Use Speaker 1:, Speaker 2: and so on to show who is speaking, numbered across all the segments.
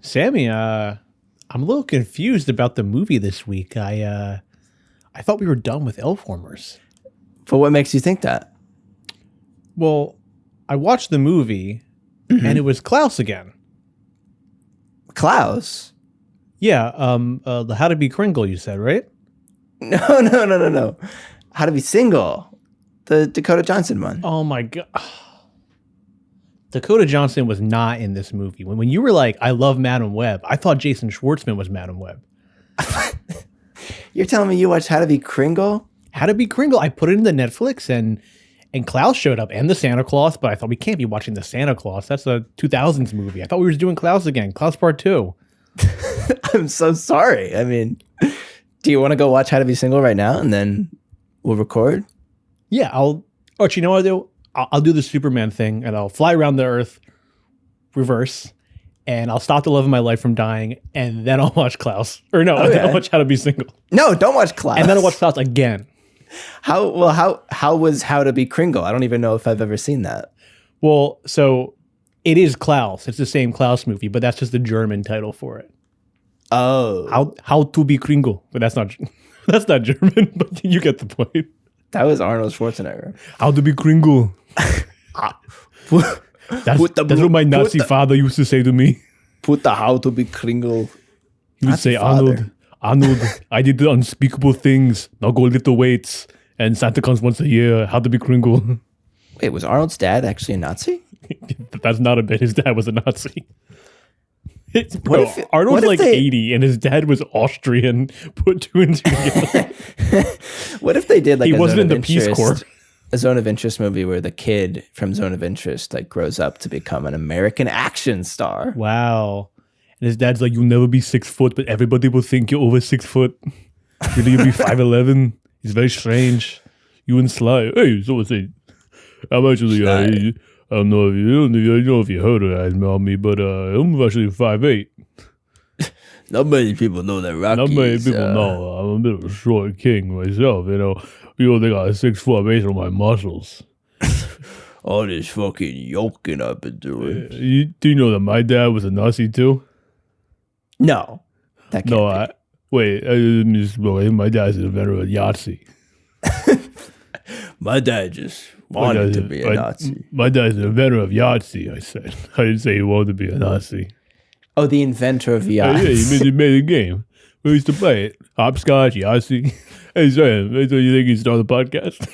Speaker 1: Sammy, I'm a little confused about the movie this week. I thought we were done with Elfwarmers.
Speaker 2: For what makes you think that?
Speaker 1: Well, I watched the movie, and it was Klaus again.
Speaker 2: Klaus?
Speaker 1: Yeah, the How to Be Kringle, you said, right?
Speaker 2: No. How to Be Single. The Dakota Johnson one.
Speaker 1: Oh my god. Dakota Johnson was not in this movie. When you were like, I love Madam Web, I thought Jason Schwartzman was Madam Web.
Speaker 2: You're telling me you watched How to Be Kringle?
Speaker 1: How to Be Kringle. I put it into Netflix and Klaus showed up and the Santa Claus, but I thought we can't be watching the Santa Claus. That's a 2000s movie. I thought we were doing Klaus again. Klaus Part 2.
Speaker 2: I'm so sorry. I mean, do you want to go watch How to Be Single right now and then we'll record?
Speaker 1: Yeah, you know what I'll do? I'll do the Superman thing and I'll fly around the Earth, reverse, and I'll stop the love of my life from dying, and then I'll watch Klaus. Or no,
Speaker 2: Okay.
Speaker 1: then I'll watch How to Be Single.
Speaker 2: No, don't watch Klaus.
Speaker 1: And then I'll watch Klaus again.
Speaker 2: How was How to Be Kringle? I don't even know if I've ever seen that.
Speaker 1: Well, so it is Klaus. It's the same Klaus movie, but that's just the German title for it.
Speaker 2: Oh.
Speaker 1: How to Be Kringle. But that's not German, but you get the point.
Speaker 2: That was Arnold Schwarzenegger.
Speaker 1: How to Be Kringle. That's what my Nazi father used to say to me.
Speaker 2: Put the How to Be Kringle.
Speaker 1: He would say, Arnold, I did the unspeakable things. Now go lift the weights. And Santa comes once a year. How to Be Kringle.
Speaker 2: Wait, was Arnold's dad actually a Nazi?
Speaker 1: That's not a bit. His dad was a Nazi. Arnold's like 80 and his dad was Austrian. Put two and two together.
Speaker 2: What if they did like
Speaker 1: he wasn't in the Peace Corps?
Speaker 2: A Zone of Interest movie where the kid from Zone of Interest like grows up to become an American action star.
Speaker 1: Wow. And his dad's like, you'll never be 6 foot, but everybody will think you're over 6 foot. You'll be 5'11". It's very strange. You and Sly. Hey, so what's it? I'm actually, I don't know if you heard about me, but I'm actually 5'8".
Speaker 2: Not many people know that Rocky.
Speaker 1: Not many people know. I'm a bit of a short king myself, you know. People think I'm 6 foot based on my muscles.
Speaker 2: All this fucking yoking I've been doing.
Speaker 1: Do you know that my dad was a Nazi too?
Speaker 2: No. That can't be.
Speaker 1: My dad's an inventor of Yahtzee.
Speaker 2: My dad just wanted to be a Nazi.
Speaker 1: My dad's an inventor of Yahtzee, I said. I didn't say he wanted to be a Nazi.
Speaker 2: Oh, the inventor of Yahtzee.
Speaker 1: Yeah, he made a game. We used to play it. Hopscotch, Yahtzee. Hey, Sam, so you think you start the podcast?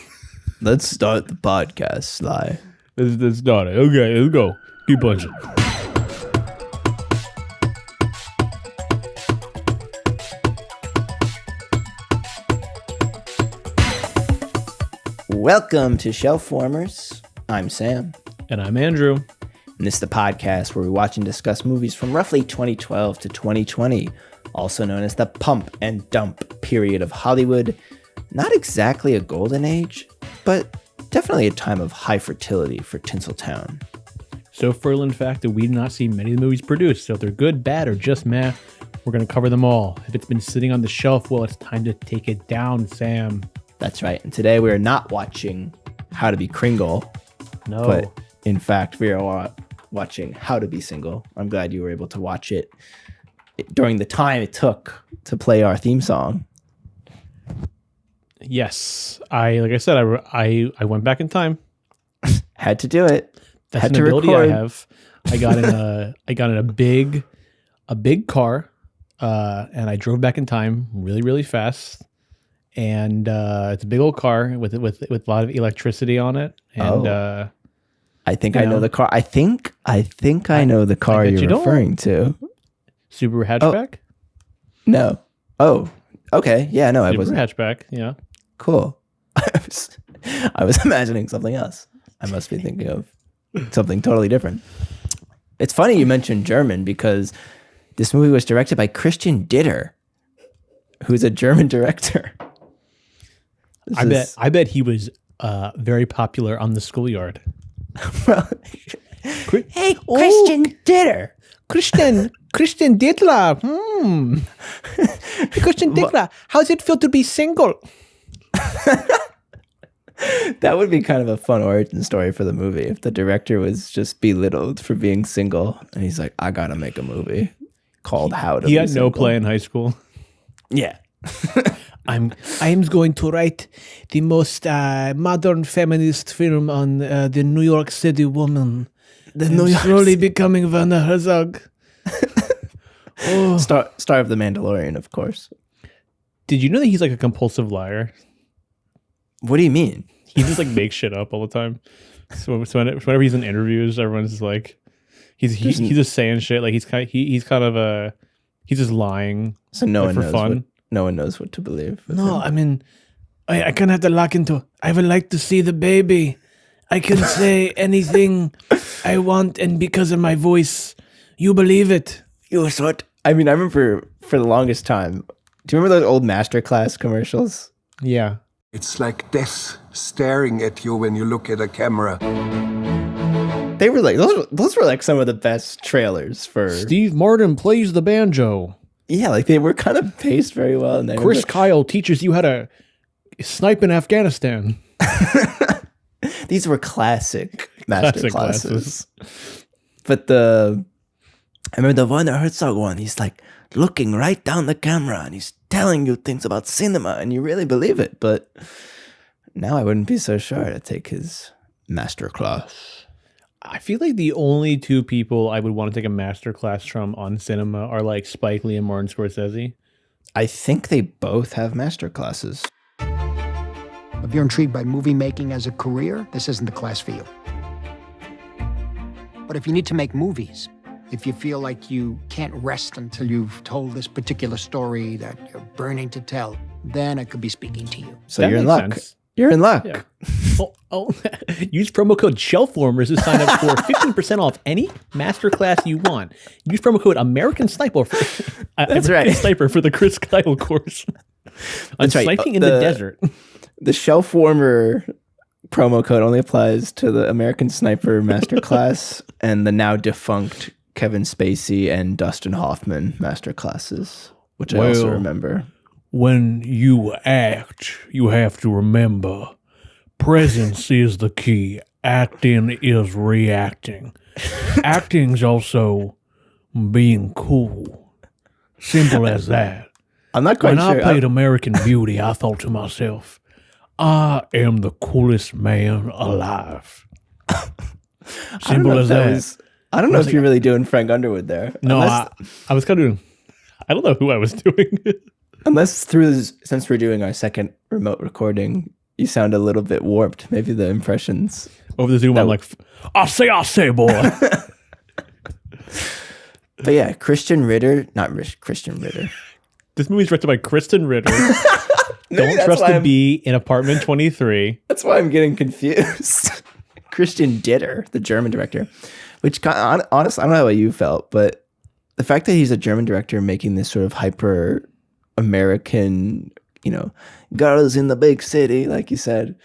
Speaker 2: Let's start the podcast, Sly.
Speaker 1: Let's start it. Okay, let's go. Keep punching.
Speaker 2: Welcome to Shelf Warmers. I'm Sam.
Speaker 1: And I'm Andrew.
Speaker 2: And this is the podcast where we watch and discuss movies from roughly 2012 to 2020, also known as the pump and dump period of Hollywood. Not exactly a golden age, but definitely a time of high fertility for Tinseltown.
Speaker 1: So fertile, in fact, that we did not see many of the movies produced. So if they're good, bad, or just meh, we're going to cover them all. If it's been sitting on the shelf, well, it's time to take it down, Sam.
Speaker 2: That's right. And today we are not watching How to Be Kringle.
Speaker 1: No.
Speaker 2: But in fact, we are watching How to Be Single. I'm glad you were able to watch it during the time it took to play our theme song.
Speaker 1: Yes. Like I said, I went back in time.
Speaker 2: Had to do it.
Speaker 1: That's
Speaker 2: Had
Speaker 1: an
Speaker 2: to
Speaker 1: ability
Speaker 2: record.
Speaker 1: I have. I got in a big car, and I drove back in time really, really fast. And it's a big old car with a lot of electricity on it. And
Speaker 2: I think I know the car. I think I know the car you're referring to.
Speaker 1: Subaru hatchback?
Speaker 2: No. Oh, okay. Yeah, no, I wasn't.
Speaker 1: Hatchback, yeah.
Speaker 2: Cool. I was imagining something else. I must be thinking of something totally different. It's funny you mentioned German because this movie was directed by Christian Ditter, who's a German director.
Speaker 1: I bet he was very popular on the schoolyard.
Speaker 2: Hey, Christian Ditter.
Speaker 1: Christian Dittler. Christian Dittler, how does it feel to be single?
Speaker 2: That would be kind of a fun origin story for the movie if the director was just belittled for being single and he's like, I gotta make a movie. called How to
Speaker 1: He
Speaker 2: Be
Speaker 1: had no
Speaker 2: Single.
Speaker 1: play in high school.
Speaker 2: Yeah.
Speaker 1: I'm going to write the most modern feminist film on the New York City woman. Slowly becoming Werner Herzog.
Speaker 2: Star of The Mandalorian, of course.
Speaker 1: Did you know that he's like a compulsive liar?
Speaker 2: What do you mean?
Speaker 1: He just like makes shit up all the time. So whenever he's in interviews, everyone's just like, he's just saying shit. Like he's kind of he's just lying.
Speaker 2: So no one
Speaker 1: for
Speaker 2: knows
Speaker 1: fun.
Speaker 2: No one knows what to believe.
Speaker 1: No, I mean, I kind of have to lock into. I would like to see the baby. I can say anything I want, and because of my voice, you believe it.
Speaker 2: You what? I mean, I remember for the longest time. Do you remember those old Masterclass commercials?
Speaker 1: Yeah.
Speaker 3: It's like death staring at you when you look at a camera.
Speaker 2: They were like those were like some of the best trailers for
Speaker 1: Steve Martin plays the banjo.
Speaker 2: Yeah, like they were kind of paced very well. And
Speaker 1: Chris Kyle teaches you how to snipe in Afghanistan.
Speaker 2: These were classic master
Speaker 1: Classic
Speaker 2: classes. But I remember the Werner Herzog one, he's like looking right down the camera and he's telling you things about cinema and you really believe it. But now I wouldn't be so sure to take his master class.
Speaker 1: I feel like the only two people I would want to take a master class from on cinema are like Spike Lee and Martin Scorsese.
Speaker 2: I think they both have master classes.
Speaker 4: If you're intrigued by movie making as a career, this isn't the class for you. But if you need to make movies, if you feel like you can't rest until you've told this particular story that you're burning to tell, then I could be speaking to you.
Speaker 2: So
Speaker 1: That
Speaker 2: you're in
Speaker 1: makes
Speaker 2: luck.
Speaker 1: sense.
Speaker 2: You're in luck.
Speaker 1: Yeah. Use promo code Shelfwarmers to sign up for 15% off any masterclass you want. Use promo code American Sniper for
Speaker 2: That's right.
Speaker 1: Sniper for the Chris Kyle course on
Speaker 2: That's right.
Speaker 1: sniping in the desert.
Speaker 2: The shelf warmer promo code only applies to the American Sniper Masterclass and the now defunct Kevin Spacey and Dustin Hoffman Masterclasses, which I also remember.
Speaker 1: When you act, you have to remember, presence is the key. Acting is reacting. Acting's also being cool. Simple as that.
Speaker 2: I'm not quite
Speaker 1: When
Speaker 2: sure.
Speaker 1: I played American Beauty, I thought to myself, I am the coolest man alive. Simple as that.
Speaker 2: I don't know if you're really doing Frank Underwood there.
Speaker 1: No, I was kind of, I don't know who I was doing.
Speaker 2: Unless since we're doing our second remote recording, you sound a little bit warped. Maybe the impressions.
Speaker 1: Over the Zoom, I'm like, I say, boy.
Speaker 2: But yeah, Christian Ritter.
Speaker 1: This movie's directed by Kristen Ritter. Don't
Speaker 2: that's
Speaker 1: trust
Speaker 2: why
Speaker 1: the bee in Apartment 23.
Speaker 2: That's why I'm getting confused. Christian Ditter, the German director, which honestly, I don't know how you felt, but the fact that he's a German director making this sort of hyper American, girls in the big city, like you said,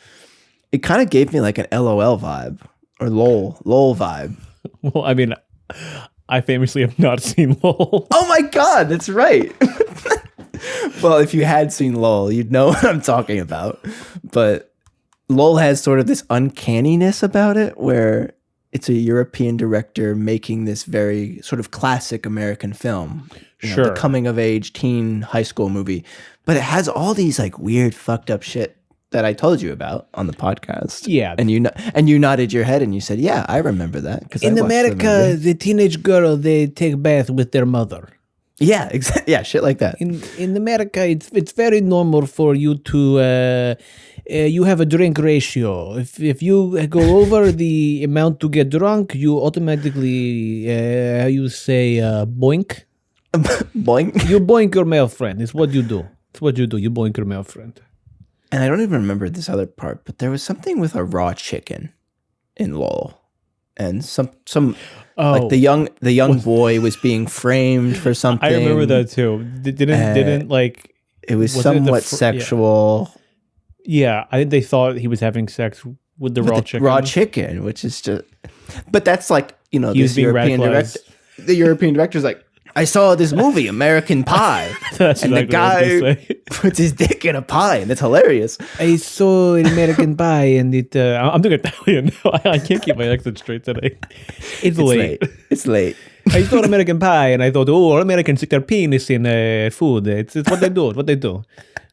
Speaker 2: it kind of gave me like an LOL vibe or LOL vibe.
Speaker 1: Well, I mean, I famously have not seen LOL.
Speaker 2: Oh my God, that's right. Well, if you had seen LOL, you'd know what I'm talking about. But LOL has sort of this uncanniness about it where it's a European director making this very sort of classic American film.
Speaker 1: Sure.
Speaker 2: The coming of age teen high school movie. But it has all these like weird fucked up shit that I told you about on the podcast.
Speaker 1: Yeah.
Speaker 2: And you nodded your head and you said, yeah, I remember that.
Speaker 1: In America, the teenage girl, they take bath with their mother.
Speaker 2: Yeah, exactly. Yeah, shit like that.
Speaker 1: In America, it's very normal for you to you have a drink ratio. If you go over the amount to get drunk, you automatically you say boink.
Speaker 2: Boing.
Speaker 1: You boink your male friend. It's what you do. It's what you do. You boink your male friend.
Speaker 2: And I don't even remember this other part, but there was something with a raw chicken in LOL. And some like the young boy was being framed for something.
Speaker 1: I remember that too. Didn't like
Speaker 2: it was somewhat sexual.
Speaker 1: Yeah, I think they thought he was having sex with the raw chicken.
Speaker 2: Raw chicken, which is just. But that's like
Speaker 1: He was
Speaker 2: this
Speaker 1: being
Speaker 2: European
Speaker 1: radicalized.
Speaker 2: director. The European director's like, I saw this movie, American Pie,
Speaker 1: That's
Speaker 2: and the
Speaker 1: exactly what I was gonna
Speaker 2: guy
Speaker 1: say.
Speaker 2: puts his dick in a pie, and it's hilarious.
Speaker 1: I saw an American Pie, and it. I'm doing Italian now. I can't keep my accent straight today. It's late.
Speaker 2: It's late.
Speaker 1: I saw American Pie, and I thought, oh, all Americans stick their penis in food. It's what they do. It's what they do.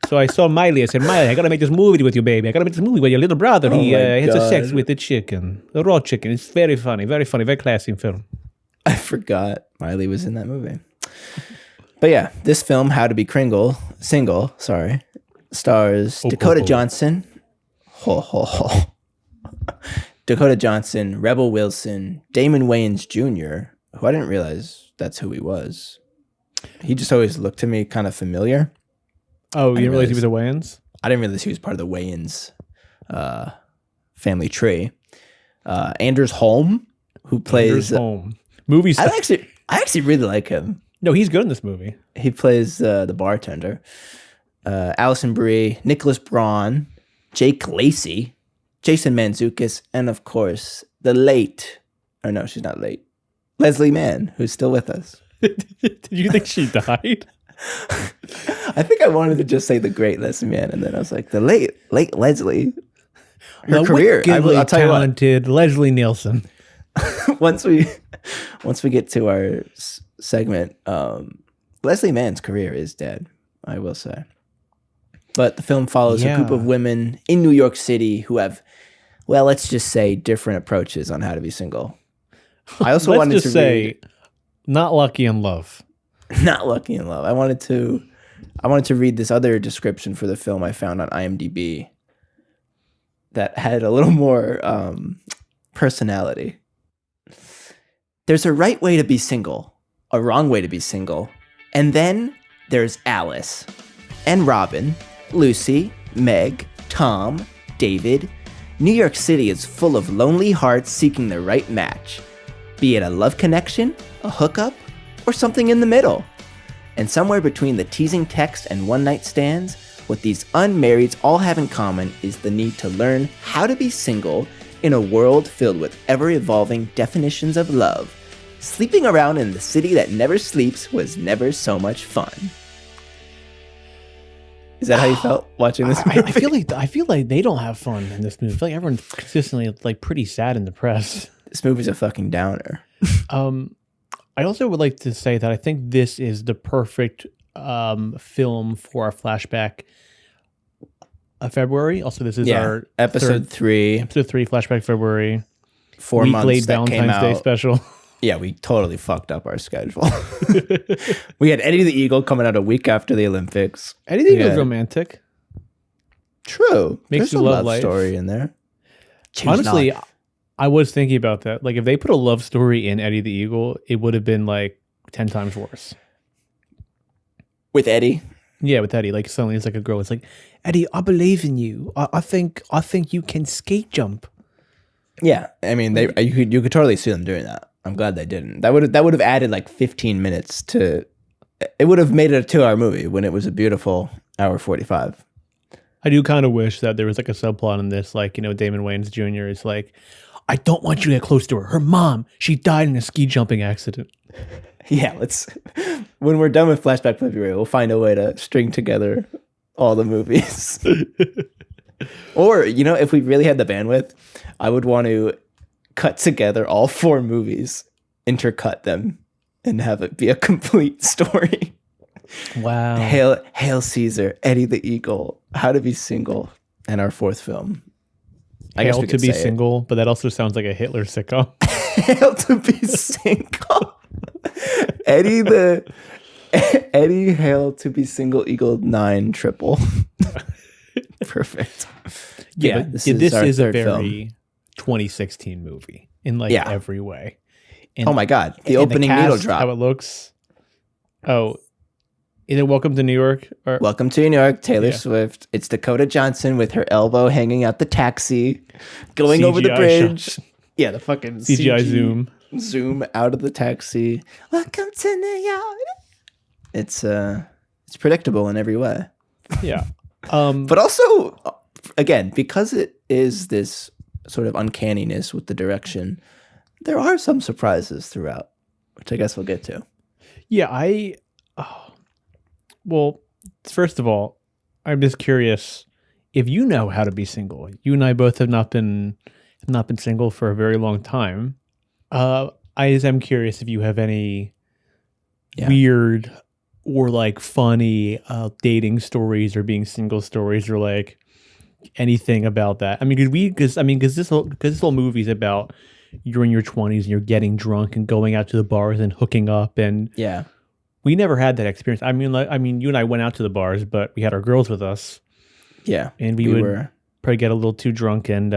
Speaker 1: So I saw Miley. I said, Miley, I gotta make this movie with you, baby. I gotta make this movie with your little brother. He has a sex with the chicken, the raw chicken. It's very funny, very classy film.
Speaker 2: I forgot Miley was in that movie. But yeah, this film, How to Be Single, stars Dakota Johnson. Dakota Johnson, Rebel Wilson, Damon Wayans Jr., who I didn't realize that's who he was. He just always looked to me kind of familiar.
Speaker 1: Oh, you didn't realize he was a Wayans?
Speaker 2: I didn't realize he was part of the Wayans family tree. Anders Holm, who plays...
Speaker 1: Movie star.
Speaker 2: I actually really like him.
Speaker 1: No, he's good in this movie.
Speaker 2: He plays the bartender. Alison Brie, Nicholas Braun, Jake Lacey, Jason Mantzoukas, and of course, the late... Oh, no, she's not late. Leslie Mann, who's still with us.
Speaker 1: Did you think she died?
Speaker 2: I think I wanted to just say the great Leslie Mann, and then I was like, the late Leslie. Her career. I'll tell you what.
Speaker 1: Talented Leslie Nielsen.
Speaker 2: Once we get to our segment, Leslie Mann's career is dead, I will say. But the film follows a group of women in New York City who have, well, let's just say different approaches on how to be single. I also wanted to say,
Speaker 1: not lucky in love.
Speaker 2: Not lucky in love. I wanted to read this other description for the film I found on IMDb that had a little more personality. There's a right way to be single, a wrong way to be single, and then there's Alice and Robin, Lucy, Meg, Tom, David. New York City is full of lonely hearts seeking the right match, be it a love connection, a hookup, or something in the middle. And somewhere between the teasing text and one-night stands, what these unmarrieds all have in common is the need to learn how to be single in a world filled with ever-evolving definitions of love. Sleeping around in the city that never sleeps was never so much fun. Is that how you felt watching this movie?
Speaker 1: I feel like they don't have fun in this movie. I feel like everyone's consistently like pretty sad and depressed.
Speaker 2: This movie's a fucking downer.
Speaker 1: I also would like to say that I think this is the perfect film for our flashback of February. Also, this is our
Speaker 2: episode 3.
Speaker 1: Episode 3, Flashback February.
Speaker 2: 4 months
Speaker 1: late
Speaker 2: that came
Speaker 1: Valentine's Day
Speaker 2: out.
Speaker 1: special.
Speaker 2: Yeah, we totally fucked up our schedule. We had Eddie the Eagle coming out a week after the Olympics.
Speaker 1: Eddie the Eagle's romantic.
Speaker 2: True.
Speaker 1: Makes
Speaker 2: There's
Speaker 1: you
Speaker 2: a
Speaker 1: love
Speaker 2: love
Speaker 1: life.
Speaker 2: story in there.
Speaker 1: Honestly, I was thinking about that. Like, if they put a love story in Eddie the Eagle, it would have been like 10 times worse.
Speaker 2: With Eddie?
Speaker 1: Yeah, with Eddie. Like, suddenly it's like a girl. It's like, Eddie, I believe in you. I think you can skate jump.
Speaker 2: Yeah, I mean, you could totally see them doing that. I'm glad they didn't. That would have added like 15 minutes to. It would have made it a 2-hour movie when it was a beautiful hour 45.
Speaker 1: I do kind of wish that there was like a subplot in this, like, you know, Damon Wayans Jr. is like, I don't want you to get close to her. Her mom, she died in a ski jumping accident.
Speaker 2: Yeah, when we're done with Flashback February, we'll find a way to string together all the movies. Or, you know, if we really had the bandwidth, I would want to cut together all 4 movies, intercut them, and have it be a complete story.
Speaker 1: Wow.
Speaker 2: Hail Caesar, Eddie the Eagle, How to Be Single, and our 4th film. I guess we could
Speaker 1: to be
Speaker 2: say
Speaker 1: single, but that also sounds like a Hitler sitcom.
Speaker 2: Hail to be single. Eddie Hail to be single Eagle 9 triple. Perfect.
Speaker 1: Yeah, this is a very
Speaker 2: film.
Speaker 1: 2016 movie in like every way. And,
Speaker 2: oh my God. The opening needle drop.
Speaker 1: How it looks. Oh, is it Welcome to New York? Or?
Speaker 2: Welcome to New York, Taylor Swift. It's Dakota Johnson with her elbow hanging out the taxi, going over the bridge.
Speaker 1: Shot.
Speaker 2: Yeah, the fucking
Speaker 1: CGI
Speaker 2: zoom out of the taxi. Welcome to New York. It's predictable in every way.
Speaker 1: Yeah.
Speaker 2: But also, again, because it is this sort of uncanniness with the direction, there are some surprises throughout, which I guess we'll get to.
Speaker 1: Yeah, well, first of all, I'm just curious if you know how to be single. You and I both have not been single for a very long time. I just am curious if you have any weird or like funny dating stories or being single stories or like anything about that. I mean, because this whole movie is about you're in your 20s and you're getting drunk and going out to the bars and hooking up, and we never had that experience. I mean, you and I went out to the bars, but we had our girls with us.
Speaker 2: Yeah,
Speaker 1: and we would probably get a little too drunk and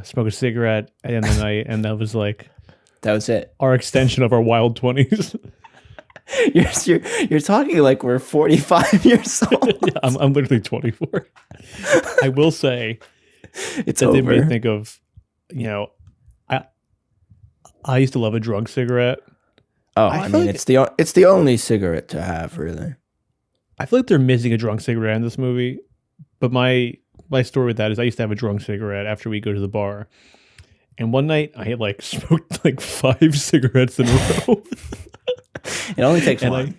Speaker 1: smoke a cigarette at the end of the night, and that was it. Our extension of our wild 20s.
Speaker 2: You're talking like we're 45 years old.
Speaker 1: Yeah, I'm literally 24. I will say,
Speaker 2: it's
Speaker 1: that
Speaker 2: over.
Speaker 1: They made me think of, I used to love a drug cigarette.
Speaker 2: Oh, I mean, it's the only cigarette to have, really.
Speaker 1: I feel like they're missing a drunk cigarette in this movie, but my story with that is I used to have a drunk cigarette after we go to the bar, and one night I had like smoked like 5 cigarettes in a row.
Speaker 2: It only takes one.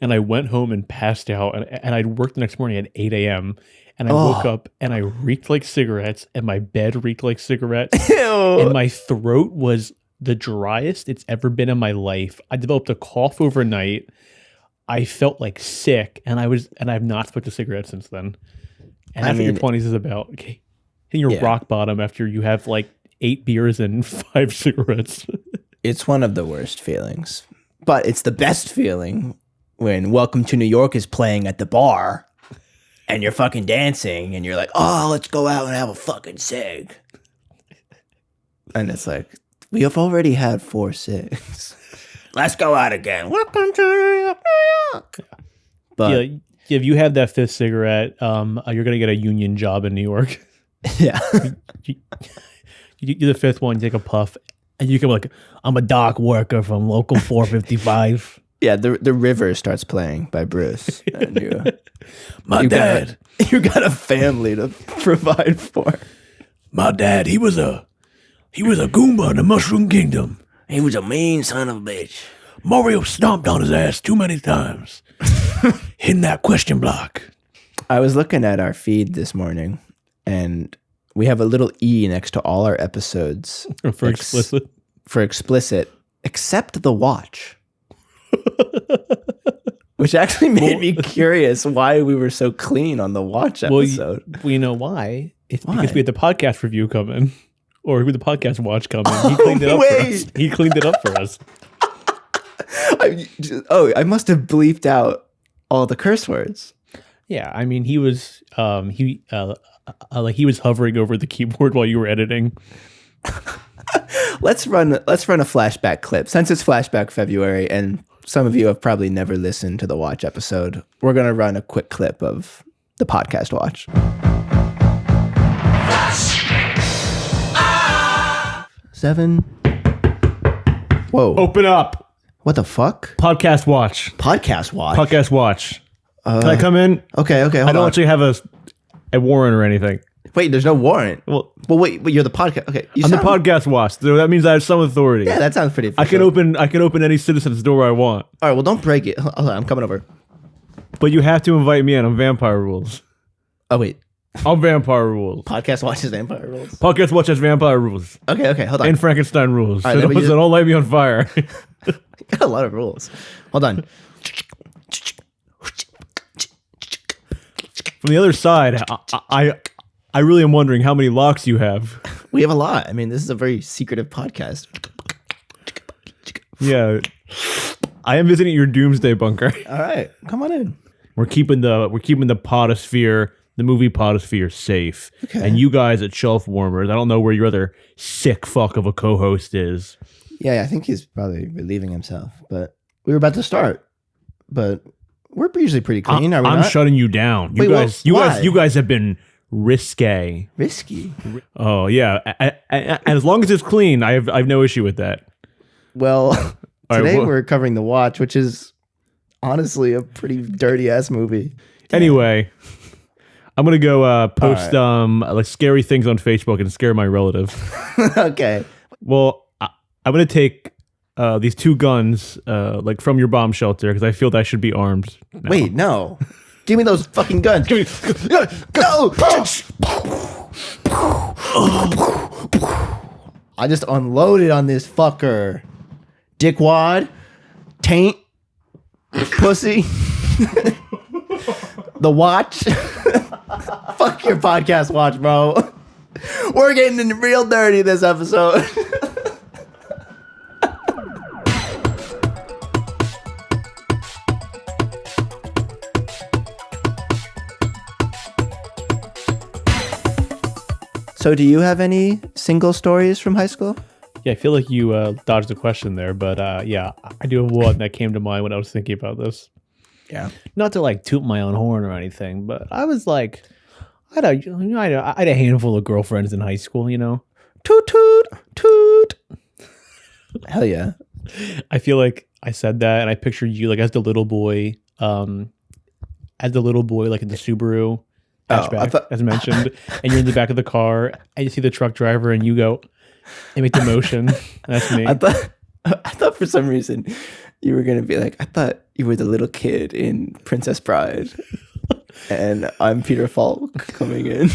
Speaker 1: And I went home and passed out, and I'd worked the next morning at 8 a.m. And I woke up and I reeked like cigarettes, and my bed reeked like cigarettes.
Speaker 2: Ew.
Speaker 1: And my throat was the driest it's ever been in my life. I developed a cough overnight. I felt like sick, and I've not smoked a cigarette since then. And after your 20s is about hitting your rock bottom after you have like 8 beers and 5 cigarettes.
Speaker 2: It's one of the worst feelings. But it's the best feeling when Welcome to New York is playing at the bar and you're fucking dancing and you're like, oh, let's go out and have a fucking cig. And it's like, we have already had 4 cigs. Let's go out again. Welcome to New York. But
Speaker 1: if you have that 5th cigarette, you're going to get a union job in New York.
Speaker 2: Yeah.
Speaker 1: You do the 5th one, you take a puff, and you can be like, I'm a dock worker from local 455.
Speaker 2: Yeah, the River starts playing by Bruce. And
Speaker 1: My dad.
Speaker 2: You got a family to provide for.
Speaker 1: My dad, he was a Goomba in the Mushroom Kingdom.
Speaker 2: He was a mean son of a bitch.
Speaker 1: Mario stomped on his ass too many times. Hitting that question block.
Speaker 2: I was looking at our feed this morning, and we have a little E next to all our episodes.
Speaker 1: For explicit?
Speaker 2: For explicit, except the watch. Which actually made me curious why we were so clean on the watch episode.
Speaker 1: Well, you know why? It's because we had the podcast review come in. Or with the podcast watch come in. He cleaned it up for us. He cleaned it up for us.
Speaker 2: I must have bleeped out all the curse words.
Speaker 1: Yeah, I mean, he was he was hovering over the keyboard while you were editing.
Speaker 2: Let's run a flashback clip. Since it's Flashback February, and some of you have probably never listened to the watch episode, we're gonna run a quick clip of the podcast watch. 7. Whoa!
Speaker 1: Open up.
Speaker 2: What the fuck?
Speaker 1: Podcast watch.
Speaker 2: Podcast watch.
Speaker 1: Podcast watch. Can I come in?
Speaker 2: Okay. Hold on.
Speaker 1: I don't actually have a warrant or anything.
Speaker 2: Wait, there's no warrant.
Speaker 1: Well,
Speaker 2: wait, you're the podcast. Okay,
Speaker 1: I'm the podcast watch. So that means I have some authority.
Speaker 2: Yeah, that sounds pretty.
Speaker 1: I can open any citizen's door I want.
Speaker 2: All right, well, don't break it. Hold on, I'm coming over.
Speaker 1: But you have to invite me in on Vampire Rules.
Speaker 2: Oh wait,
Speaker 1: on Vampire Rules.
Speaker 2: Podcast watches Vampire Rules.
Speaker 1: Podcast watch has Vampire Rules.
Speaker 2: Okay, hold on.
Speaker 1: And Frankenstein rules.
Speaker 2: All right,
Speaker 1: so don't light me on fire.
Speaker 2: Got a lot of rules. Hold on.
Speaker 1: From the other side, I really am wondering how many locks you have.
Speaker 2: We have a lot. I mean, this is a very secretive podcast.
Speaker 1: Yeah. I am visiting your doomsday bunker.
Speaker 2: All right. Come on in.
Speaker 1: We're keeping the potosphere, the movie potosphere safe.
Speaker 2: Okay.
Speaker 1: And you guys at Shelf Warmers, I don't know where your other sick fuck of a co-host is.
Speaker 2: Yeah, I think he's probably relieving himself. But we were about to start. But we're usually pretty clean, are we
Speaker 1: I'm
Speaker 2: not?
Speaker 1: shutting you down.
Speaker 2: Wait,
Speaker 1: You guys have been risque.
Speaker 2: Risky?
Speaker 1: Oh, yeah. And as long as it's clean, I have no issue with that.
Speaker 2: Well, today
Speaker 1: right,
Speaker 2: we're covering The Watch, which is honestly a pretty dirty-ass movie.
Speaker 1: Anyway, I'm going to go post like scary things on Facebook and scare my relative.
Speaker 2: Okay.
Speaker 1: Well, I'm going to take these 2 guns like from your bomb shelter because I feel that I should be armed now.
Speaker 2: Wait, no. Give me those fucking guns. Give me. Go. I just unloaded on this fucker. dickwad, taint, pussy, the watch. Fuck your podcast watch, bro. We're getting real dirty this episode. So do you have any single stories from high school?
Speaker 1: Yeah, I feel like you dodged the question there, but yeah, I do have one that came to mind when I was thinking about this.
Speaker 2: Yeah.
Speaker 1: Not to like toot my own horn or anything, but I was like, I had a handful of girlfriends in high school, you know?
Speaker 2: Toot, toot, toot. Hell yeah.
Speaker 1: I feel like I said that and I pictured you like as the little boy like in the Subaru hatchback, as mentioned, and you're in the back of the car and you see the truck driver and you go and make the motion. That's me.
Speaker 2: I thought for some reason you were gonna be like, I thought you were the little kid in Princess Bride, and I'm Peter Falk coming in.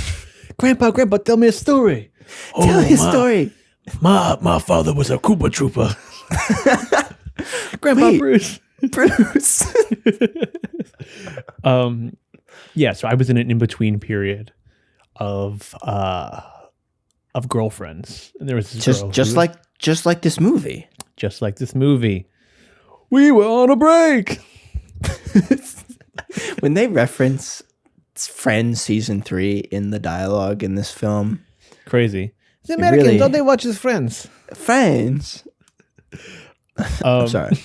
Speaker 1: Grandpa, tell me a story.
Speaker 2: Tell me a story.
Speaker 1: My father was a Koopa Trooper. Grandpa
Speaker 2: Wait. Bruce.
Speaker 1: Yeah, so I was in an in-between period of girlfriends. And there was this girl
Speaker 2: just like this movie.
Speaker 1: Just like this movie. We were on a break.
Speaker 2: When they reference Friends season 3 in the dialogue in this film.
Speaker 1: Crazy. The Americans,
Speaker 2: really,
Speaker 1: don't they watch his Friends?
Speaker 2: Friends. I'm sorry.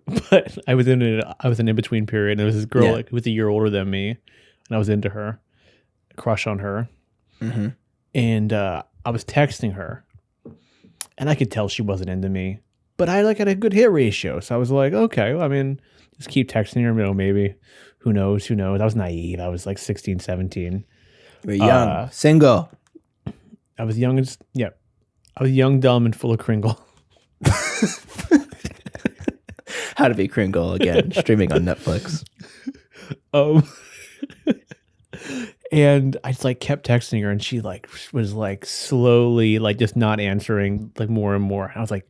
Speaker 1: But I was in an in-between period, and there was this girl who was a year older than me, and I was into her, a crush on her.
Speaker 2: Mm-hmm.
Speaker 1: And I was texting her, and I could tell she wasn't into me, but I like had a good hit ratio, so I was like, okay, well, I mean, just keep texting her, you know, maybe. Who knows? I was naive. I was like 16, 17.
Speaker 2: You were young. Single.
Speaker 1: I was young, I was young, dumb, and full of Kringle.
Speaker 2: How to Be Kringle again, streaming on Netflix.
Speaker 1: And I just like kept texting her, and she like was like slowly like just not answering like more and more. I was like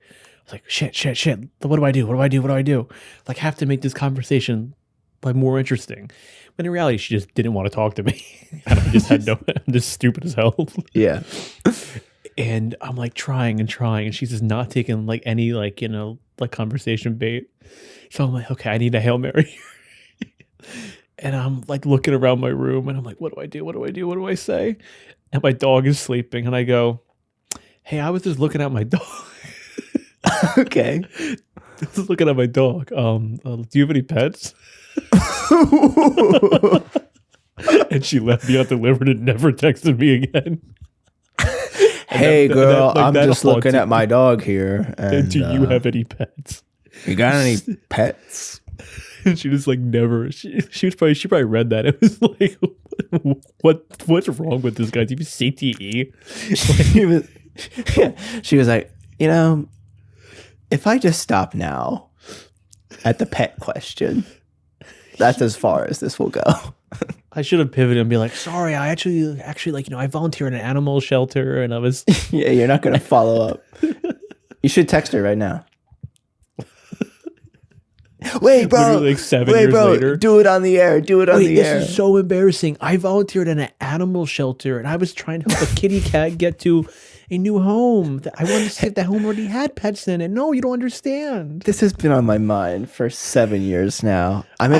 Speaker 1: shit. What do I do? Like have to make this conversation like more interesting. But in reality, she just didn't want to talk to me. And I just had I'm just stupid as hell.
Speaker 2: Yeah.
Speaker 1: And I'm like trying, and she's just not taking like any like, you know, like conversation bait. So I'm like, okay, I need a Hail Mary. And I'm like looking around my room, and I'm like, what do I do? What do I say? And my dog is sleeping, and I go, hey, I was just looking at my dog.
Speaker 2: Okay.
Speaker 1: I was looking at my dog. Do you have any pets? And she left me undelivered and never texted me again.
Speaker 2: Hey, girl, I'm just looking at my dog here. And
Speaker 1: do you have any pets?
Speaker 2: You got any pets?
Speaker 1: And she just like never. She probably read that. It was like, what's wrong with this guy? Do you have CTE?
Speaker 2: She was like, you know, if I just stop now at the pet question, that's as far as this will go.
Speaker 1: I should have pivoted and be like, sorry, I actually like, you know, I volunteer in an animal shelter, and I was.
Speaker 2: Yeah, you're not going to follow up. You should text her right now. Wait, bro.
Speaker 1: Literally like 7 years later.
Speaker 2: Do it on the air.
Speaker 1: This is so embarrassing. I volunteered in an animal shelter, and I was trying to help a kitty cat get to a new home. I wanted to see if the home already had pets in it. No, you don't understand.
Speaker 2: This has been on my mind for 7 years now. I'm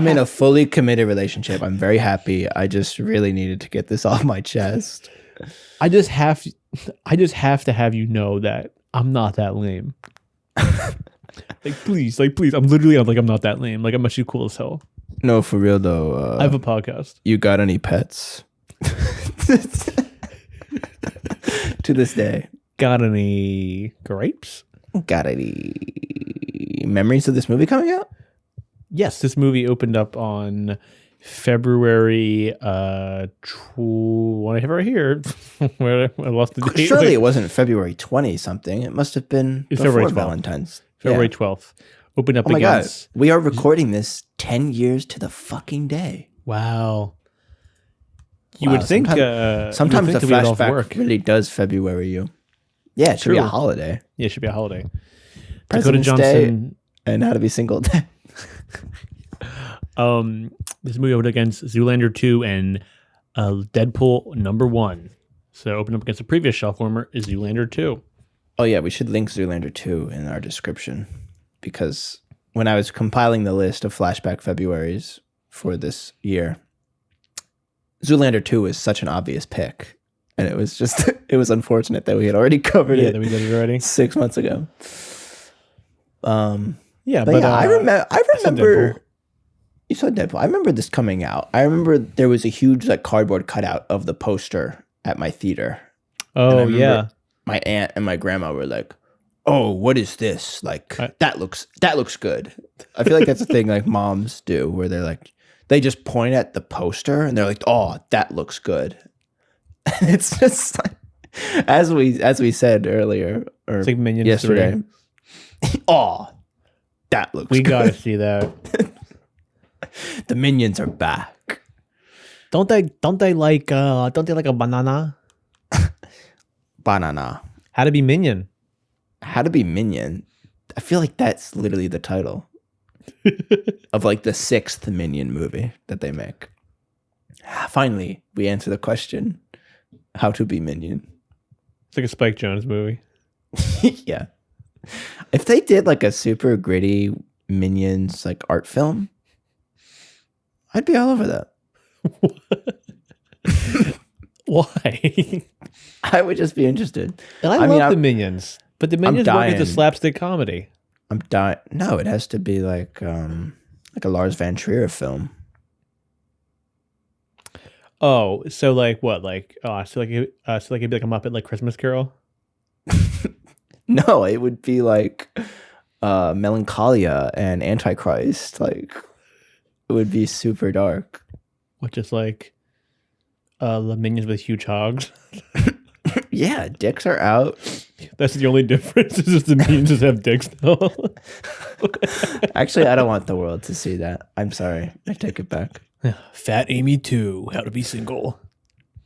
Speaker 2: in a fully committed relationship. I'm very happy. I just really needed to get this off my chest.
Speaker 1: I just have to have you know that I'm not that lame. Please. I'm not that lame. Like, I'm actually cool as hell.
Speaker 2: No, for real though.
Speaker 1: I have a podcast.
Speaker 2: You got any pets? To this day.
Speaker 1: Got any grapes?
Speaker 2: Got any memories of this movie coming out?
Speaker 1: Yes, this movie opened up on February. What I have right here, where I lost the date.
Speaker 2: Surely it wasn't February 20 something. It must have been before
Speaker 1: February 12th.
Speaker 2: Valentine's.
Speaker 1: February 12th. Opened up
Speaker 2: oh my
Speaker 1: against.
Speaker 2: God. We are recording this 10 years to the fucking day.
Speaker 1: Wow. You would think
Speaker 2: sometimes the flashback really does February you. Yeah, it should be a holiday.
Speaker 1: Yeah, it should be a holiday. Dakota
Speaker 2: President's
Speaker 1: Johnson.
Speaker 2: Day and How to Be Single Day.
Speaker 1: This movie opened against Zoolander 2 and Deadpool #1. So opened up against the previous shelf warmer is Zoolander 2.
Speaker 2: Oh yeah, we should link Zoolander 2 in our description, because when I was compiling the list of Flashback Februaries for this year, Zoolander 2 was such an obvious pick. And it was just, it was unfortunate that we had already covered it.
Speaker 1: That we did it already
Speaker 2: 6 months ago.
Speaker 1: Yeah,
Speaker 2: but yeah, I remember.
Speaker 1: Deadpool.
Speaker 2: You saw Deadpool. I remember this coming out. I remember there was a huge like cardboard cutout of the poster at my theater.
Speaker 1: Oh yeah.
Speaker 2: My aunt and my grandma were like, "Oh, what is this? Like that looks good." I feel like that's a thing like moms do, where they're like, they just point at the poster and they're like, "Oh, that looks good." And it's just like, as we said earlier, or
Speaker 1: It's like Minions
Speaker 2: yesterday.
Speaker 1: 3.
Speaker 2: Oh, that looks.
Speaker 1: We
Speaker 2: good.
Speaker 1: gotta see that.
Speaker 2: The Minions are back.
Speaker 1: Don't they like a banana?
Speaker 2: Banana.
Speaker 1: How to be Minion.
Speaker 2: How to be Minion. I feel like that's literally the title of like the 6th Minion movie that they make. Finally, we answer the question: how to be Minion.
Speaker 1: It's like a Spike Jonze movie.
Speaker 2: Yeah. If they did like a super gritty Minions like art film, I'd be all over that.
Speaker 1: Why?
Speaker 2: I would just be interested.
Speaker 1: And I love the Minions, but the Minions work as a slapstick comedy.
Speaker 2: I'm dying. No, it has to be like a Lars Van Trier film.
Speaker 1: Oh, so like what? Like so like it'd be like a Muppet like Christmas Carol.
Speaker 2: No, it would be like Melancholia and Antichrist. Like it would be super dark.
Speaker 1: Which is like the Minions with huge hogs.
Speaker 2: Yeah, dicks are out.
Speaker 1: That's the only difference. Is just the Minions just have dicks now.
Speaker 2: Actually, I don't want the world to see that. I'm sorry. I take it back.
Speaker 1: Fat Amy 2, How to Be Single.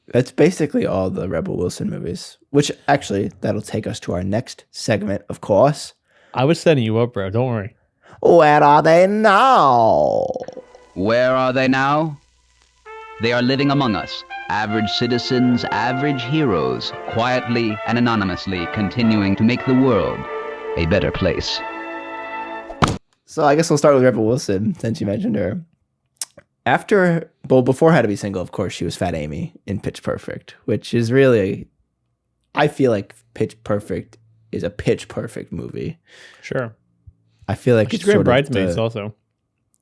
Speaker 2: That's basically all the Rebel Wilson movies, which actually that'll take us to our next segment, of course.
Speaker 1: I was setting you up, bro. Don't worry.
Speaker 2: Where are they now?
Speaker 5: Where are they now? They are living among us, average citizens, average heroes, quietly and anonymously continuing to make the world a better place.
Speaker 2: So I guess we'll start with Rebel Wilson, since you mentioned her. Before How to Be Single, of course, she was Fat Amy in Pitch Perfect, which is really, I feel like Pitch Perfect is a pitch perfect movie.
Speaker 1: Sure.
Speaker 2: I feel like
Speaker 1: She's
Speaker 2: it's
Speaker 1: great in
Speaker 2: sort of
Speaker 1: Bridesmaids also.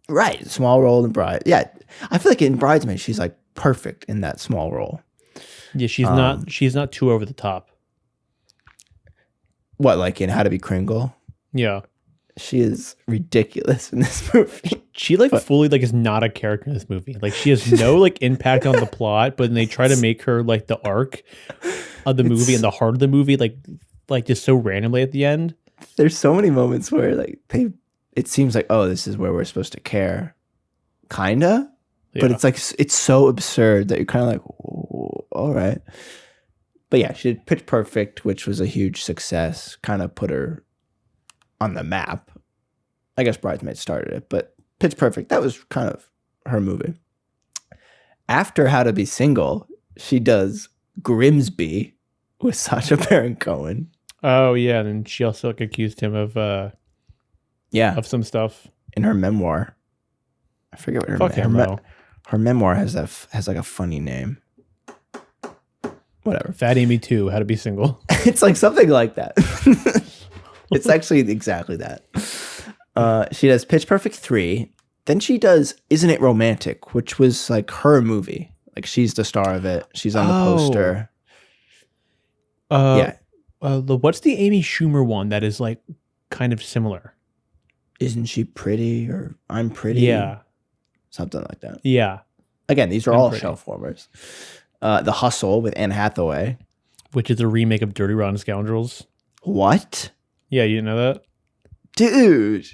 Speaker 2: Right, small role in Bride. Yeah, I feel like in Bridesmaids she's like perfect in that small role.
Speaker 1: Yeah, she's not too over the top.
Speaker 2: What, like in How to Be Kringle?
Speaker 1: Yeah.
Speaker 2: She is ridiculous in this movie.
Speaker 1: She fully like is not a character in this movie. Like she has no like impact on the plot, but then they try to make her like the arc of the movie and the heart of the movie, like just so randomly at the end.
Speaker 2: There's so many moments where like it seems like, oh, this is where we're supposed to care, kinda, but it's like it's so absurd that you're kind of like, oh, all right. But yeah, she did Pitch Perfect, which was a huge success. Kind of put her on the map. I guess Bridesmaids started it, but Pitch Perfect, that was kind of her movie. After How to Be Single, she does Grimsby with Sacha Baron Cohen.
Speaker 1: Oh yeah, and she also like accused him of of some stuff
Speaker 2: in her memoir. I forget what her memoir has like a funny name. Whatever.
Speaker 1: Fat Amy 2, How to Be Single.
Speaker 2: It's like something like that. It's actually exactly that. She does Pitch Perfect 3. Then she does Isn't It Romantic, which was like her movie. Like she's the star of it. She's on the poster.
Speaker 1: What's the Amy Schumer one that is like kind of similar?
Speaker 2: Isn't She Pretty, or I'm Pretty?
Speaker 1: Yeah.
Speaker 2: Something like that.
Speaker 1: Yeah.
Speaker 2: Again, these are all shelf warmers. The Hustle with Anne Hathaway.
Speaker 1: Which is a remake of Dirty Rotten Scoundrels.
Speaker 2: What?
Speaker 1: Yeah, you didn't know that?
Speaker 2: Dude.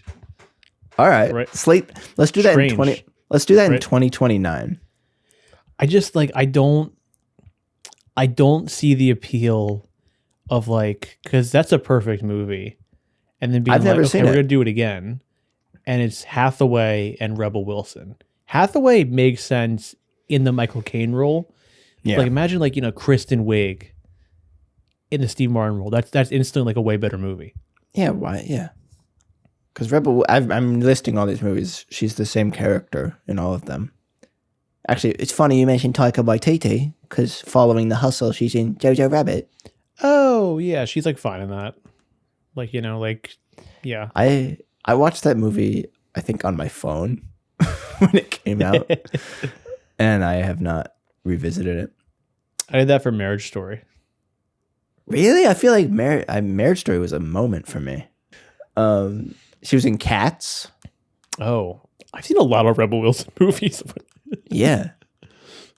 Speaker 2: All right. Slate. Let's do that in 2029.
Speaker 1: I just like I don't see the appeal of like, because that's a perfect movie. and then being
Speaker 2: I've
Speaker 1: like,
Speaker 2: never
Speaker 1: okay,
Speaker 2: seen
Speaker 1: we're
Speaker 2: it.
Speaker 1: gonna do it again, and it's Hathaway and Rebel Wilson. Hathaway makes sense in the Michael Caine role.
Speaker 2: Yeah.
Speaker 1: Like imagine like Kristen Wiig in the Steve Martin role. That's instantly like a way better movie.
Speaker 2: Yeah, why? Yeah. Because I'm listing all these movies. She's the same character in all of them. Actually, it's funny you mentioned Taika Waititi, because following The Hustle, she's in Jojo Rabbit.
Speaker 1: Oh yeah, she's like fine in that. Like yeah.
Speaker 2: I watched that movie, I think, on my phone when it came out, and I have not revisited it.
Speaker 1: I did that for Marriage Story.
Speaker 2: Really? I feel like Marriage Story was a moment for me. She was in Cats.
Speaker 1: Oh, I've seen a lot of Rebel Wilson movies.
Speaker 2: Yeah.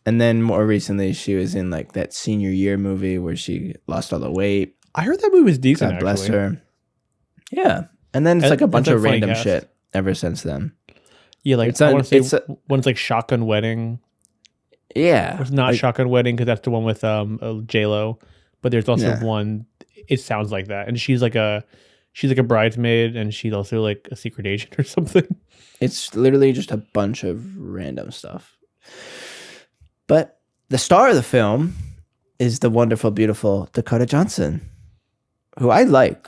Speaker 2: And then more recently, she was in like that senior year movie where she lost all the weight.
Speaker 1: I heard that movie was decent.
Speaker 2: God bless
Speaker 1: actually.
Speaker 2: her. Yeah. And then it's like a bunch
Speaker 1: it's a
Speaker 2: of
Speaker 1: funny
Speaker 2: random
Speaker 1: cast.
Speaker 2: shit ever since then.
Speaker 1: Yeah, like
Speaker 2: It's
Speaker 1: I
Speaker 2: on-
Speaker 1: want to
Speaker 2: it's
Speaker 1: say
Speaker 2: a-
Speaker 1: one's like Shotgun Wedding.
Speaker 2: Yeah.
Speaker 1: It's not
Speaker 2: Like,
Speaker 1: Shotgun Wedding because that's the one with J Lo, but there's also
Speaker 2: Yeah.
Speaker 1: one. It sounds like that, and she's like a bridesmaid, and she's also like a secret agent or something.
Speaker 2: It's literally just a bunch of random stuff. But the star of the film is the wonderful, beautiful Dakota Johnson, who I like.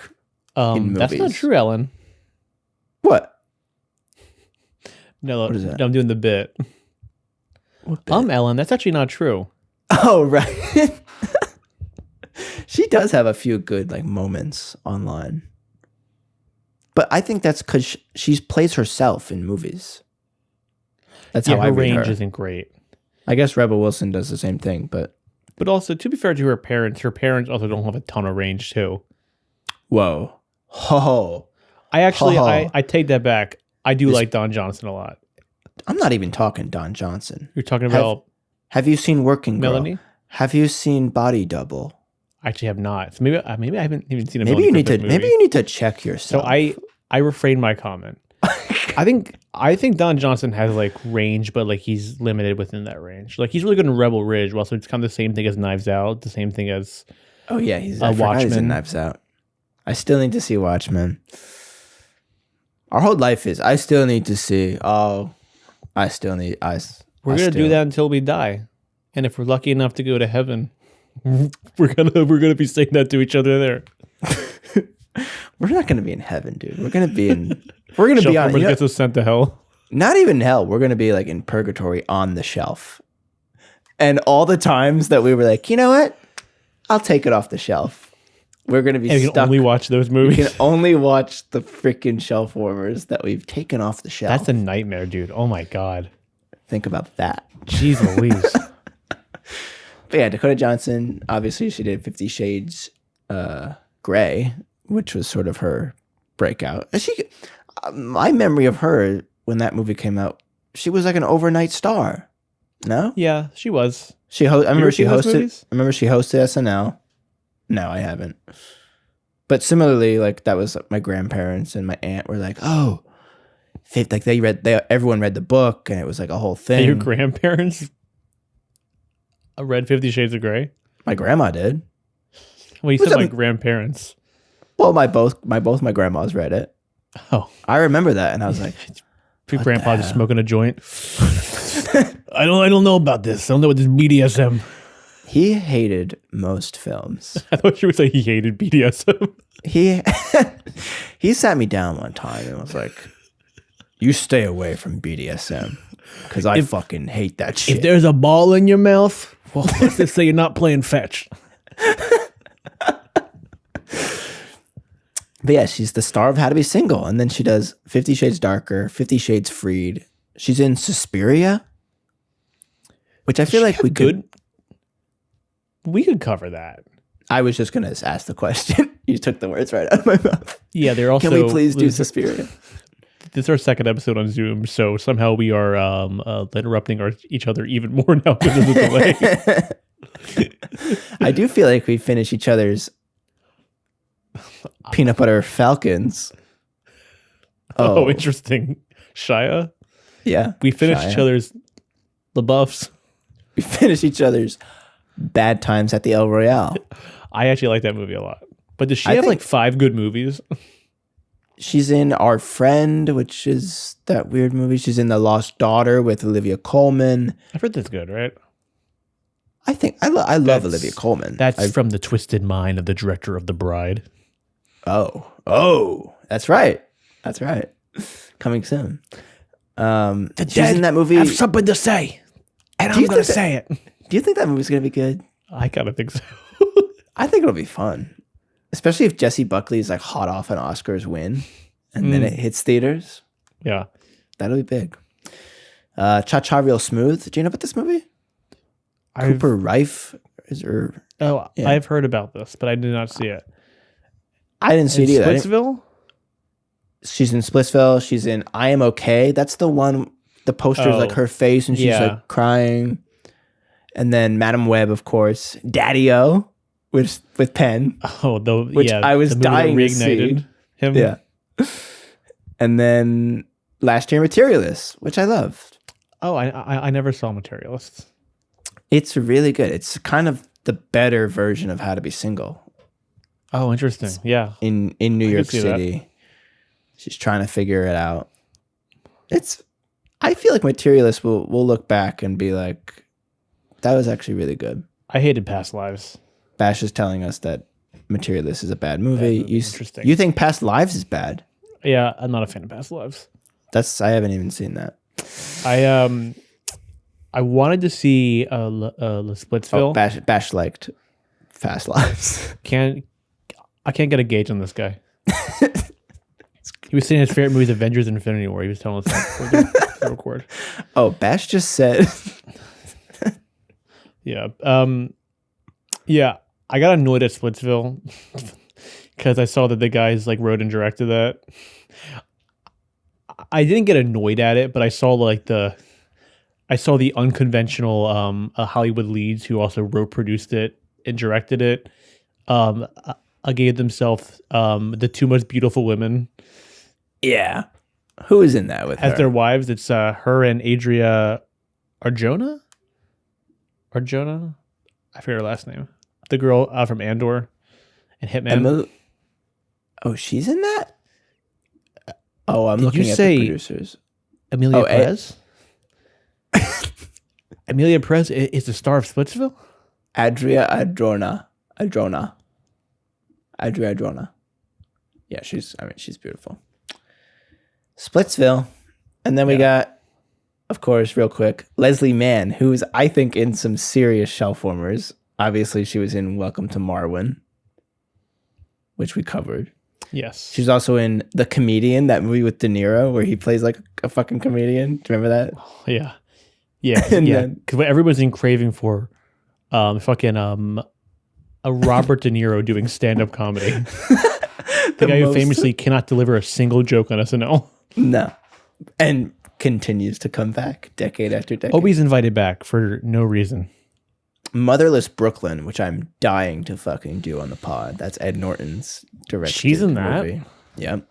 Speaker 2: In
Speaker 1: That's not
Speaker 2: movies.
Speaker 1: true, Ellen.
Speaker 2: What?
Speaker 1: No,
Speaker 2: What is that?
Speaker 1: no, I'm doing the bit.
Speaker 2: What bit?
Speaker 1: Ellen, that's actually not true.
Speaker 2: Oh, right. She does have a few good like moments online. But I think that's because she plays herself in movies. That's how I
Speaker 1: her
Speaker 2: read
Speaker 1: range
Speaker 2: her.
Speaker 1: isn't great.
Speaker 2: I guess Rebel Wilson does the same thing, but
Speaker 1: But also, to be fair to her parents also don't have a ton of range too.
Speaker 2: whoa. Ho.
Speaker 1: I actually,
Speaker 2: Ho.
Speaker 1: I take that back. I do like Don Johnson a lot.
Speaker 2: I'm not even talking Don Johnson.
Speaker 1: You're talking about
Speaker 2: Have you seen Working Girl?
Speaker 1: Melanie?
Speaker 2: Have you seen Body Double?
Speaker 1: I actually have not. So maybe I haven't even seen a
Speaker 2: Maybe
Speaker 1: Melanie
Speaker 2: you need to check
Speaker 1: So
Speaker 2: yourself.
Speaker 1: I refrain my comment. I think Don Johnson has like range, but like he's limited within that range. Like he's really good in Rebel Ridge. Well, so it's kind of the same thing as Knives Out, the same thing as
Speaker 2: Oh yeah, I forgot he's in
Speaker 1: Watchmen.
Speaker 2: Knives Out. I still need to see Watchmen. Our whole life is I still need to see. Oh, I still need.
Speaker 1: we're gonna do that until we die, and if we're lucky enough to go to heaven, we're gonna be saying that to each other there.
Speaker 2: We're not gonna be in heaven, dude. We're gonna be in. We're gonna
Speaker 1: Shelf
Speaker 2: be on.
Speaker 1: numbers gets us sent to hell.
Speaker 2: Not even hell. We're gonna be like in purgatory on the shelf. And all the times that we were like, you know what? I'll take it off the shelf. We're gonna be
Speaker 1: And you
Speaker 2: stuck.
Speaker 1: can only watch those
Speaker 2: We
Speaker 1: movies.
Speaker 2: can only watch the freaking shelf warmers that we've taken off the shelf.
Speaker 1: That's a nightmare, dude. Oh my god.
Speaker 2: Think about that.
Speaker 1: Jeez Louise.
Speaker 2: But yeah, Dakota Johnson, obviously she did 50 Shades Grey, which was sort of her breakout. My memory of her when that movie came out, she was like an overnight star. No?
Speaker 1: Yeah, she was.
Speaker 2: I remember
Speaker 1: ever
Speaker 2: she
Speaker 1: seen those
Speaker 2: hosted
Speaker 1: movies?
Speaker 2: SNL. No, I haven't. But similarly, like that was my grandparents and my aunt were like, "Oh, like everyone read the book and it was like a whole thing."
Speaker 1: And your grandparents read 50 Shades of Grey?
Speaker 2: My grandma did.
Speaker 1: Well, you
Speaker 2: Was
Speaker 1: said
Speaker 2: that-
Speaker 1: my grandparents.
Speaker 2: Well, both my grandmas read it.
Speaker 1: Oh,
Speaker 2: I remember that, and I was like,
Speaker 1: your grandpa just smoking a joint. I don't know about this. I don't know what this BDSM.
Speaker 2: he hated most films.
Speaker 1: I thought you would say he hated BDSM.
Speaker 2: He sat me down one time and was like, "You stay away from BDSM because I fucking hate that shit."
Speaker 1: If there's a ball in your mouth, well, let's just say you're not playing fetch.
Speaker 2: But yeah, she's the star of How to Be Single, and then she does 50 Shades Darker, 50 Shades Freed. She's in Suspiria, which I feel like we could.
Speaker 1: We could cover that.
Speaker 2: I was just gonna ask the question. You took the words right out of my mouth.
Speaker 1: Yeah, they're also.
Speaker 2: Can we please do Suspiria?
Speaker 1: This is our second episode on Zoom, so somehow we are interrupting each other even more now because of the delay.
Speaker 2: I do feel like we finish each other's peanut butter falcons.
Speaker 1: Oh, interesting. Shia?
Speaker 2: Yeah.
Speaker 1: We finished each other's LaBeoufs.
Speaker 2: We finish each other's Bad Times at the El Royale.
Speaker 1: I actually like that movie a lot. But does she
Speaker 2: I
Speaker 1: have
Speaker 2: think-
Speaker 1: like 5 good movies?
Speaker 2: She's in Our Friend, which is that weird movie. She's in The Lost Daughter with Olivia Colman.
Speaker 1: I've heard that's good, right?
Speaker 2: I think I love Olivia Colman.
Speaker 1: That's from the twisted mind of the director of The Bride.
Speaker 2: Oh, that's right. That's right. Coming soon. She's in that movie.
Speaker 1: Have something to say, and I'm going to say it.
Speaker 2: Do you think that movie's gonna be good?
Speaker 1: I kind of think so.
Speaker 2: I think it'll be fun, especially if Jessie Buckley is like hot off an Oscars win, and then it hits theaters.
Speaker 1: Yeah,
Speaker 2: that'll be big. Cha Cha Real Smooth. Do you know about this movie? Cooper Rife is her.
Speaker 1: Oh, yeah. I've heard about this, but I did not see it.
Speaker 2: I didn't see it either.
Speaker 1: Splitsville?
Speaker 2: She's in Splitsville. She's in I Am Okay. That's the one. The poster's like her face, and she's like crying. And then Madam Web, of course. Daddy-O with Penn.
Speaker 1: Oh,
Speaker 2: which I was dying to see.
Speaker 1: Him.
Speaker 2: Yeah. And then last year, Materialists, which I loved.
Speaker 1: Oh, I never saw Materialists.
Speaker 2: It's really good. It's kind of the better version of How to Be Single.
Speaker 1: Oh, interesting. Yeah.
Speaker 2: In New York City. That. She's trying to figure it out. I feel like Materialists will look back and be like, that was actually really good.
Speaker 1: I hated Past Lives.
Speaker 2: Bash is telling us that Materialist is a bad movie.
Speaker 1: Interesting.
Speaker 2: You think Past Lives is bad?
Speaker 1: Yeah, I'm not a fan of Past Lives.
Speaker 2: I haven't even seen that.
Speaker 1: I wanted to see Splitsville.
Speaker 2: Oh, Bash liked Past Lives.
Speaker 1: I can't get a gauge on this guy. He was saying his favorite movie is Avengers: Infinity War. He was telling us that to record.
Speaker 2: Oh, Bash just said.
Speaker 1: Yeah. Yeah. I got annoyed at Splitsville because I saw that the guys like wrote and directed that. I didn't get annoyed at it, but I saw the unconventional Hollywood leads who also wrote, produced it, and directed it. I gave themselves the two most beautiful women.
Speaker 2: Yeah. Who is in that with her?
Speaker 1: As their wives, it's her and Adria Arjona? I forget her last name. The girl from Andor and Hitman.
Speaker 2: She's in that? Oh, I'm looking at the producers.
Speaker 1: Amelia Perez? Amelia Perez is the star of Splitsville?
Speaker 2: Adria Arjona. Yeah, she's beautiful. Splitsville. And then we got, of course, real quick, Leslie Mann, who's, I think, in some serious shelf warmers. Obviously, she was in Welcome to Marwen, which we covered.
Speaker 1: Yes.
Speaker 2: She's also in The Comedian, that movie with De Niro, where he plays like a fucking comedian. Do you remember that?
Speaker 1: Yeah. Yeah. Yeah. Because everybody's in craving for a Robert De Niro doing stand-up comedy. The guy who famously cannot deliver a single joke on SNL.
Speaker 2: No. And continues to come back decade after decade.
Speaker 1: Always invited back for no reason.
Speaker 2: Motherless Brooklyn, which I'm dying to fucking do on the pod. That's Ed Norton's directed
Speaker 1: She's in that?
Speaker 2: movie. Yep.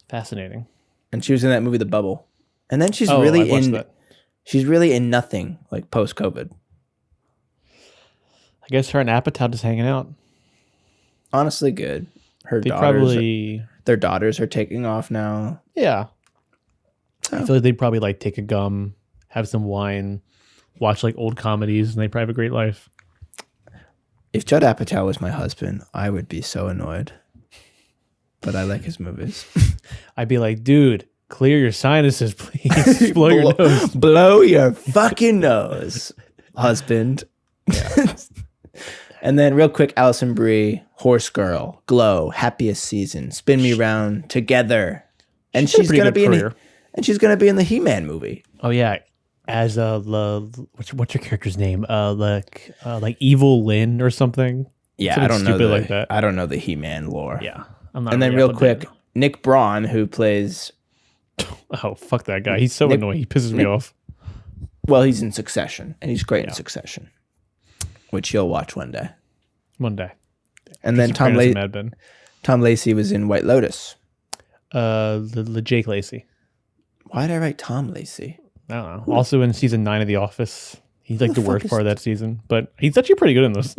Speaker 1: Fascinating.
Speaker 2: And she was in that movie The Bubble. And then she's she's really in nothing, like post-COVID.
Speaker 1: I guess her and Apatow just hanging out.
Speaker 2: Honestly, good. Their daughters are taking off now.
Speaker 1: Yeah.
Speaker 2: So.
Speaker 1: I feel like they'd probably like take a gum, have some wine, watch like old comedies, and they probably have a great life.
Speaker 2: If Judd Apatow was my husband, I would be so annoyed. But I like his movies.
Speaker 1: I'd be like, dude, clear your sinuses, please. Blow your nose.
Speaker 2: Blow your fucking nose, husband. Yeah. And then real quick, Alison Brie, Horse Girl, Glow, Happiest Season, Spin Me Round, Together. And she's gonna be in the He-Man movie.
Speaker 1: Oh yeah. As what's your character's name? Like Evil Lynn or something.
Speaker 2: Yeah, I don't know like that. I don't know the He-Man lore.
Speaker 1: Yeah, I'm not.
Speaker 2: And then real quick, Nick Braun, who plays.
Speaker 1: Oh fuck that guy! He's so annoying. He pisses me off.
Speaker 2: Well, he's in Succession, and he's great in Succession, which you'll watch one day.
Speaker 1: One day.
Speaker 2: And then Tom Lacey was in White Lotus.
Speaker 1: The Jake Lacey.
Speaker 2: Why did I write Tom Lacey?
Speaker 1: I don't know. Also in season 9 of The Office. He's like the worst part of that season, but he's actually pretty good in this.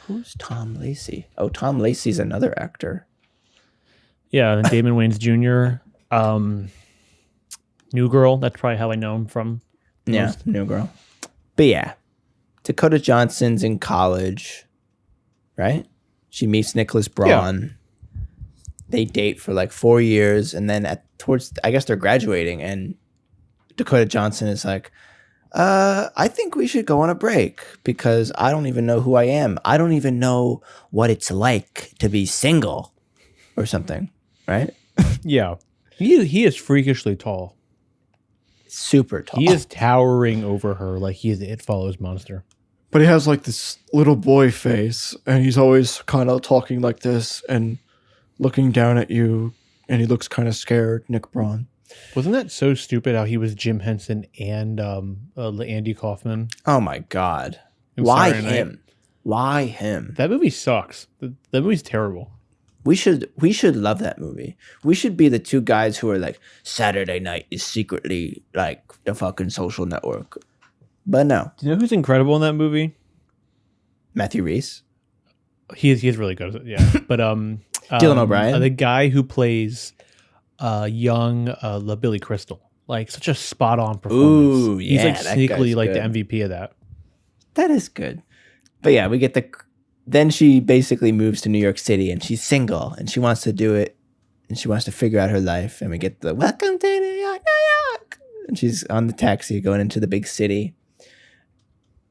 Speaker 2: Who's Tom Lacey? Oh, Tom Lacey's another actor.
Speaker 1: Yeah, and Damon Wayans Jr. New Girl. That's probably how I know him from.
Speaker 2: Yeah, New Girl. But yeah, Dakota Johnson's in college, right? She meets Nicholas Braun. They date for like 4 years, and then I guess they're graduating, and Dakota Johnson is like, I think we should go on a break because I don't even know who I am. I don't even know what it's like to be single or something, right?
Speaker 1: Yeah. He is freakishly tall.
Speaker 2: Super tall.
Speaker 1: He is towering over her like he is the It Follows monster.
Speaker 6: But he has like this little boy face, and he's always kind of talking like this and looking down at you, and he looks kind of scared, Nick Braun.
Speaker 1: Wasn't that so stupid how he was Jim Henson and Andy Kaufman?
Speaker 2: Oh my God.
Speaker 1: I'm
Speaker 2: Why
Speaker 1: sorry,
Speaker 2: him? Why him?
Speaker 1: That movie sucks. That movie's terrible.
Speaker 2: We should love that movie. We should be the two guys who are like, Saturday night is secretly like the fucking Social Network. But no.
Speaker 1: Do you know who's incredible in that movie?
Speaker 2: Matthew Rhys.
Speaker 1: He is really good at it, yeah. But
Speaker 2: Dylan O'Brien.
Speaker 1: The guy who plays young Billy Crystal. Like such a spot on performance.
Speaker 2: Ooh,
Speaker 1: He's like
Speaker 2: yeah, that
Speaker 1: sneakily
Speaker 2: guy's
Speaker 1: like
Speaker 2: good.
Speaker 1: the MVP of that.
Speaker 2: That is good. But yeah, we get then she basically moves to New York City and she's single and she wants to do it and she wants to figure out her life. And we get the welcome to New York, New York. And she's on the taxi going into the big city.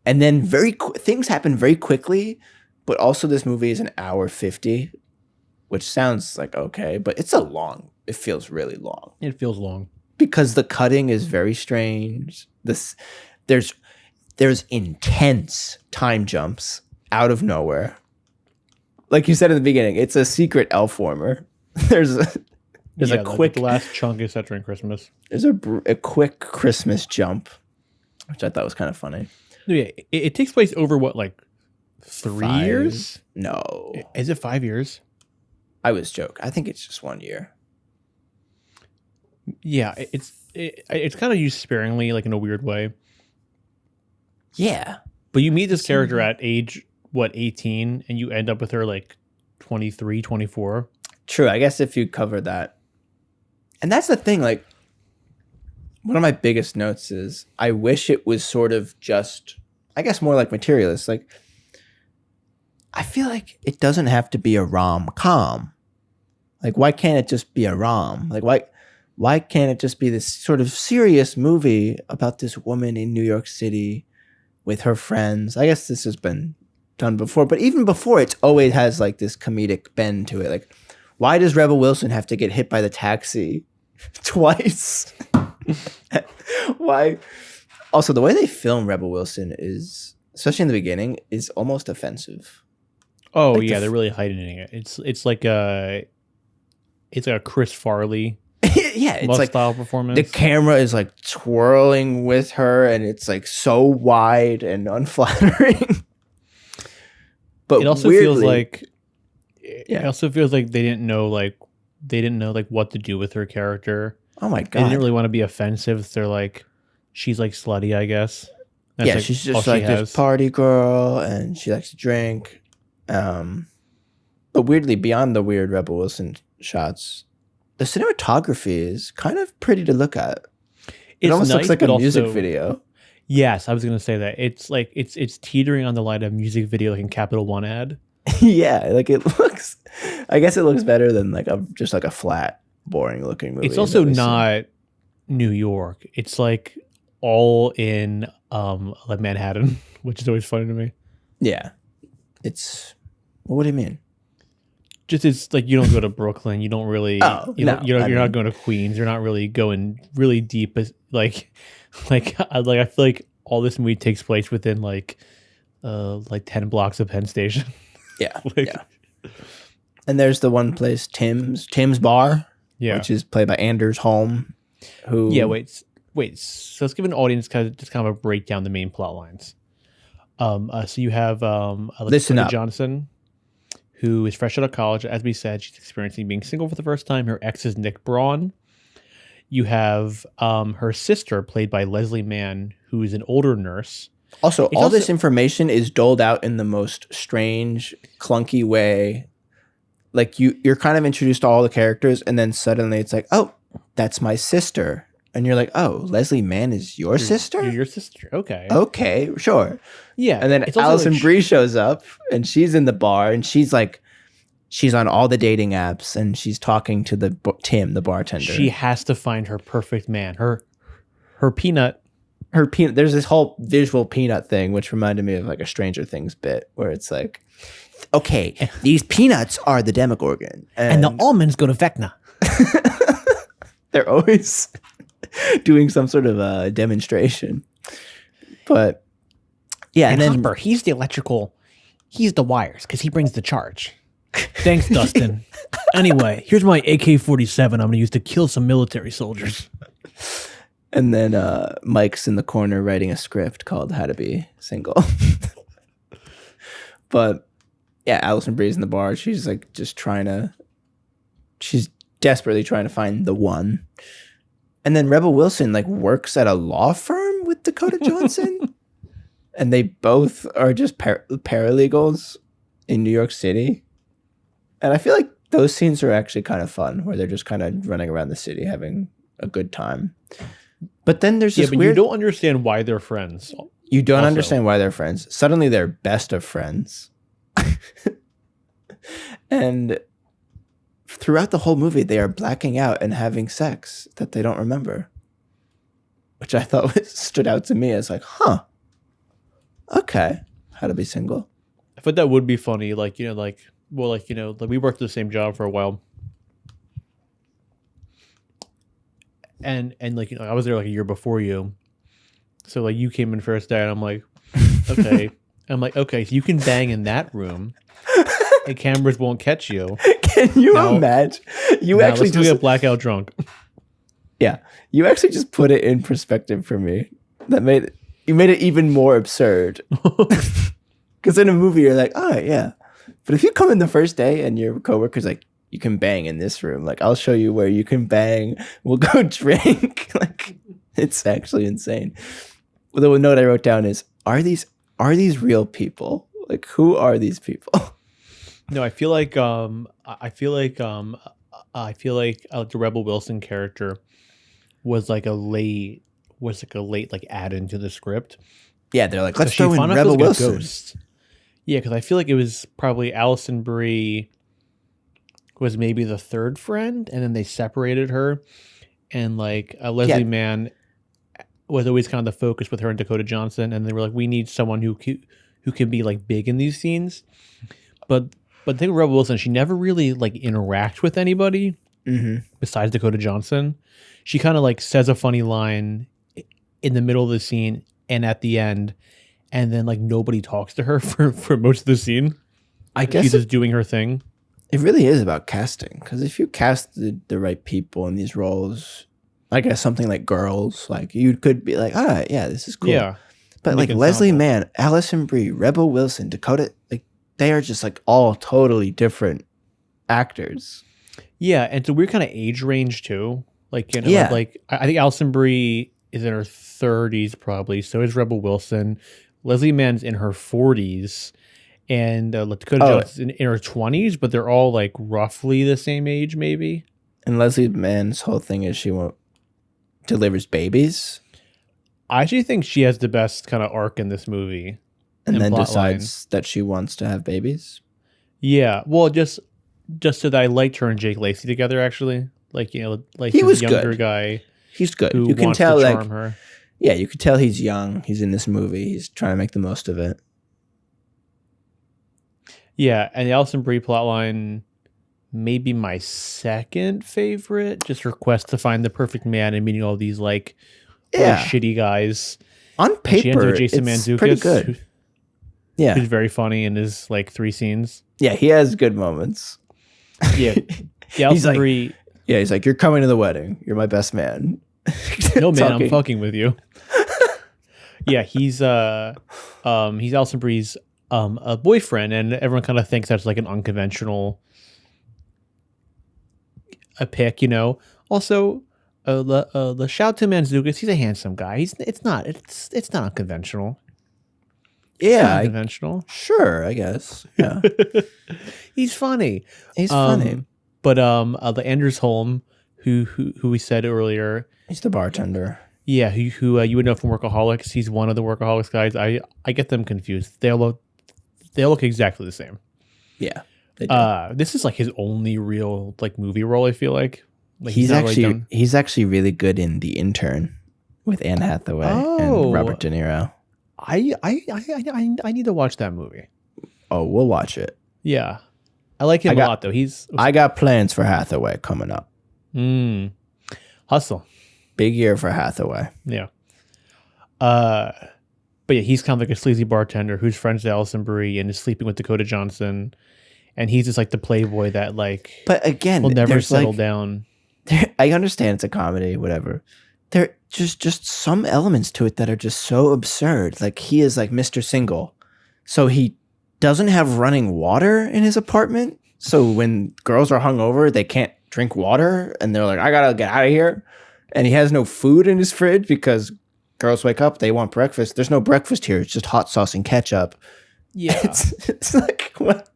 Speaker 2: And then things happen very quickly, but also this movie is an hour 50, which sounds like okay, but it feels really long.
Speaker 1: It feels long.
Speaker 2: Because the cutting is very strange. There's intense time jumps out of nowhere. Like you said in the beginning, it's a secret elf warmer. There's a quick
Speaker 1: the last chunk is set during Christmas.
Speaker 2: There's a quick Christmas jump, which I thought was kind of funny.
Speaker 1: Yeah, it takes place over what, like 3
Speaker 2: 5
Speaker 1: years?
Speaker 2: No,
Speaker 1: Is it 5 years?
Speaker 2: I was joking. I think it's just 1 year.
Speaker 1: Yeah, it's kind of used sparingly, like in a weird way.
Speaker 2: Yeah,
Speaker 1: But you meet this character at age 18, and you end up with her like 23, 24.
Speaker 2: true. I guess if you cover that, and that's the thing. Like, one of my biggest notes is I wish it was sort of just, I guess, more like materialist. Like, I feel like it doesn't have to be a rom-com. Like, why can't it just be a rom? Like, why can't it just be this sort of serious movie about this woman in New York City with her friends? I guess this has been done before, but even before, it always has like this comedic bend to it. Like, why does Rebel Wilson have to get hit by the taxi twice? Why? Also, the way they film Rebel Wilson is, especially in the beginning, is almost offensive.
Speaker 1: Oh
Speaker 2: Like
Speaker 1: yeah, they're really heightening it. It's like a Chris Farley
Speaker 2: Yeah, it's like
Speaker 1: style performance.
Speaker 2: the camera is like twirling with her, and it's like so wide and unflattering. But
Speaker 1: it also
Speaker 2: weirdly,
Speaker 1: feels like
Speaker 2: Yeah.
Speaker 1: it also feels like they didn't know what to do with her character.
Speaker 2: oh my
Speaker 1: They didn't
Speaker 2: god,
Speaker 1: really want to be offensive. So they're like, she's like slutty, I guess. That's
Speaker 2: yeah,
Speaker 1: like
Speaker 2: she's
Speaker 1: all
Speaker 2: just
Speaker 1: she
Speaker 2: like
Speaker 1: has.
Speaker 2: this party girl, and she likes to drink. But weirdly, beyond the weird Rebel Wilson shots, the cinematography is kind of pretty to look at. It
Speaker 1: It's
Speaker 2: almost
Speaker 1: nice,
Speaker 2: looks like
Speaker 1: but
Speaker 2: a music
Speaker 1: also-
Speaker 2: video.
Speaker 1: Yes, I was gonna say that. It's like it's teetering on the line of music video, like in Capital One ad.
Speaker 2: Yeah, like it looks. I guess it looks better than like just like a flat, boring looking movie.
Speaker 1: It's also
Speaker 2: that we see.
Speaker 1: not New York. It's like all in like Manhattan, which is always funny to me.
Speaker 2: Yeah, it's. What do you mean?
Speaker 1: Just it's like you don't go to Brooklyn. You don't really.
Speaker 2: Oh,
Speaker 1: you don't,
Speaker 2: no,
Speaker 1: you're
Speaker 2: I
Speaker 1: not
Speaker 2: mean-
Speaker 1: going to Queens. You're not really going really deep. Like I feel like all this movie takes place within like 10 blocks of Penn Station.
Speaker 2: Yeah,
Speaker 1: Like-
Speaker 2: yeah. And there's the one place, Tim's Bar,
Speaker 1: Yeah.
Speaker 2: which is played by Anders Holm. Who?
Speaker 1: Yeah. Wait. So let's give an audience just kind of a breakdown the main plot lines. So you have
Speaker 2: Listen
Speaker 1: Dakota
Speaker 2: up.
Speaker 1: Johnson, who is fresh out of college. As we said, she's experiencing being single for the first time. Her ex is Nick Braun. You have her sister, played by Leslie Mann, who is an older nurse.
Speaker 2: Also,
Speaker 1: It's
Speaker 2: all this
Speaker 1: also-
Speaker 2: information is doled out in the most strange, clunky way. like you're kind of introduced to all the characters, and then suddenly it's like, oh, that's my sister, and you're like, oh, Leslie Mann is your sister.
Speaker 1: Your sister. Okay.
Speaker 2: Okay, sure.
Speaker 1: Yeah.
Speaker 2: And then
Speaker 1: it's also
Speaker 2: Alison
Speaker 1: like
Speaker 2: Brie shows up, and she's in the bar, and she's on all the dating apps, and she's talking to Tim, the bartender.
Speaker 1: she has to find her perfect man. Her peanut.
Speaker 2: Her peanut. There's this whole visual peanut thing, which reminded me of like a Stranger Things bit where it's like, okay, these peanuts are the Demogorgon,
Speaker 1: And the almonds go to Vecna.
Speaker 2: they're always doing some sort of a demonstration. But yeah,
Speaker 1: And
Speaker 2: and then
Speaker 1: Hopper, he's the electrical. He's the wires because he brings the charge. Thanks, Dustin. Anyway, here's my AK-47 I'm going to use to kill some military soldiers.
Speaker 2: and then Mike's in the corner writing a script called How to Be Single. But yeah, Alison Brie's in the bar. She's like she's desperately trying to find the one. And then Rebel Wilson like works at a law firm with Dakota Johnson. And they both are just paralegals in New York City. And I feel like those scenes are actually kind of fun, where they're just kind of running around the city having a good time. But then there's this
Speaker 1: But
Speaker 2: weird...
Speaker 1: you don't understand why they're friends.
Speaker 2: You don't
Speaker 1: also.
Speaker 2: understand why they're friends. Suddenly they're best of friends. And throughout the whole movie, they are blacking out and having sex that they don't remember. Which I thought stood out to me as like, huh. Okay. How to Be Single.
Speaker 1: I thought that would be funny. Like, we worked the same job for a while. And like, I was there like a year before you. So like you came in first day and I'm like, okay. So you can bang in that room and cameras won't catch you.
Speaker 2: Can you imagine? You actually
Speaker 1: let's get blackout drunk.
Speaker 2: Yeah. You actually just put it in perspective for me. You made it even more absurd. Because in a movie, you're like, oh, yeah. But if you come in the first day and your coworker's like, you can bang in this room. Like, I'll show you where you can bang. We'll go drink. Like, it's actually insane. The note I wrote down is, are these real people? Like, who are these people?
Speaker 1: No, I feel like the Rebel Wilson character was like a late like add into the script.
Speaker 2: Yeah, they're like, let's
Speaker 1: So
Speaker 2: throw
Speaker 1: she
Speaker 2: in
Speaker 1: found out
Speaker 2: Rebel
Speaker 1: it was like a
Speaker 2: Wilson.
Speaker 1: ghost. Yeah, because I feel like it was probably Alison Brie was maybe the third friend, and then they separated her, and like Leslie Mann was always kind of the focus with her and Dakota Johnson, and they were like, we need someone who can be like big in these scenes, but the thing with Rebel Wilson, she never really like interacts with anybody besides Dakota Johnson. She kind of like says a funny line in the middle of the scene and at the end, and then like nobody talks to her for most of the scene.
Speaker 2: I guess
Speaker 1: she's just doing her thing.
Speaker 2: It really is about casting, because if you cast the right people in these roles, I guess something like Girls, like you could be like, all right, yeah, this is cool.
Speaker 1: Yeah.
Speaker 2: But like Leslie Mann, Alison Brie, Rebel Wilson, Dakota, like they are just like all totally different actors.
Speaker 1: Yeah, and it's a weird kind of age range too. Like, like I think Alison Brie is in her 30s probably. So is Rebel Wilson. Leslie Mann's in her 40s. And Dakota Johnson's in her 20s, but they're all like roughly the same age, maybe.
Speaker 2: And Leslie Mann's whole thing is she delivers babies.
Speaker 1: I actually think she has the best kind of arc in this movie.
Speaker 2: And then decides that she wants to have babies.
Speaker 1: Yeah. Well, just so that I liked her and Jake Lacey together, actually. Like, like
Speaker 2: he was
Speaker 1: younger
Speaker 2: good.
Speaker 1: guy.
Speaker 2: He's good.
Speaker 1: Who
Speaker 2: you can
Speaker 1: wants
Speaker 2: tell,
Speaker 1: to
Speaker 2: like,
Speaker 1: charm her.
Speaker 2: Yeah, you could tell he's young. He's in this movie. He's trying to make the most of it.
Speaker 1: Yeah, and the Alison Brie plotline may be my second favorite. Just her quest to find the perfect man and meeting all these like really shitty guys.
Speaker 2: On paper, it's pretty good.
Speaker 1: Who's very funny in his like 3 scenes.
Speaker 2: Yeah, he has good moments.
Speaker 1: Yeah, Alison Brie.
Speaker 2: Yeah, he's like, you're coming to the wedding. You're my best man.
Speaker 1: No man, I'm fucking with you. Yeah, he's Alison Brie's a boyfriend, and everyone kind of thinks that's like an unconventional pick, Also, the shout to Mantzoukas, he's a handsome guy. It's not unconventional.
Speaker 2: Yeah,
Speaker 1: Conventional.
Speaker 2: sure, I guess. Yeah,
Speaker 1: He's funny.
Speaker 2: he's funny.
Speaker 1: But the Anders Holm, who we said earlier,
Speaker 2: He's the bartender.
Speaker 1: yeah, who you would know from Workaholics. He's one of the Workaholics guys. I get them confused. They look exactly the same.
Speaker 2: Yeah, they do.
Speaker 1: This is like his only real like movie role. I feel like
Speaker 2: he's
Speaker 1: not really
Speaker 2: actually
Speaker 1: done-
Speaker 2: he's actually really good in The Intern with Anne Hathaway and Robert De Niro.
Speaker 1: I need to watch that movie.
Speaker 2: Oh, we'll watch it.
Speaker 1: Yeah, I like him a lot though.
Speaker 2: I got plans for Hathaway coming up.
Speaker 1: Hustle.
Speaker 2: Big year for Hathaway.
Speaker 1: Yeah. But yeah, he's kind of like a sleazy bartender who's friends with Alison Brie and is sleeping with Dakota Johnson, and he's just like the playboy that like.
Speaker 2: But again,
Speaker 1: will never
Speaker 2: there's
Speaker 1: settle
Speaker 2: like,
Speaker 1: down.
Speaker 2: I understand it's a comedy, whatever. There just some elements to it that are just so absurd. Like he is like Mr. Single, so he doesn't have running water in his apartment. So when girls are hungover, they can't drink water, and they're like, "I gotta get out of here." And he has no food in his fridge because girls wake up, they want breakfast. There's no breakfast here. It's just hot sauce and ketchup.
Speaker 1: Yeah,
Speaker 2: it's like what?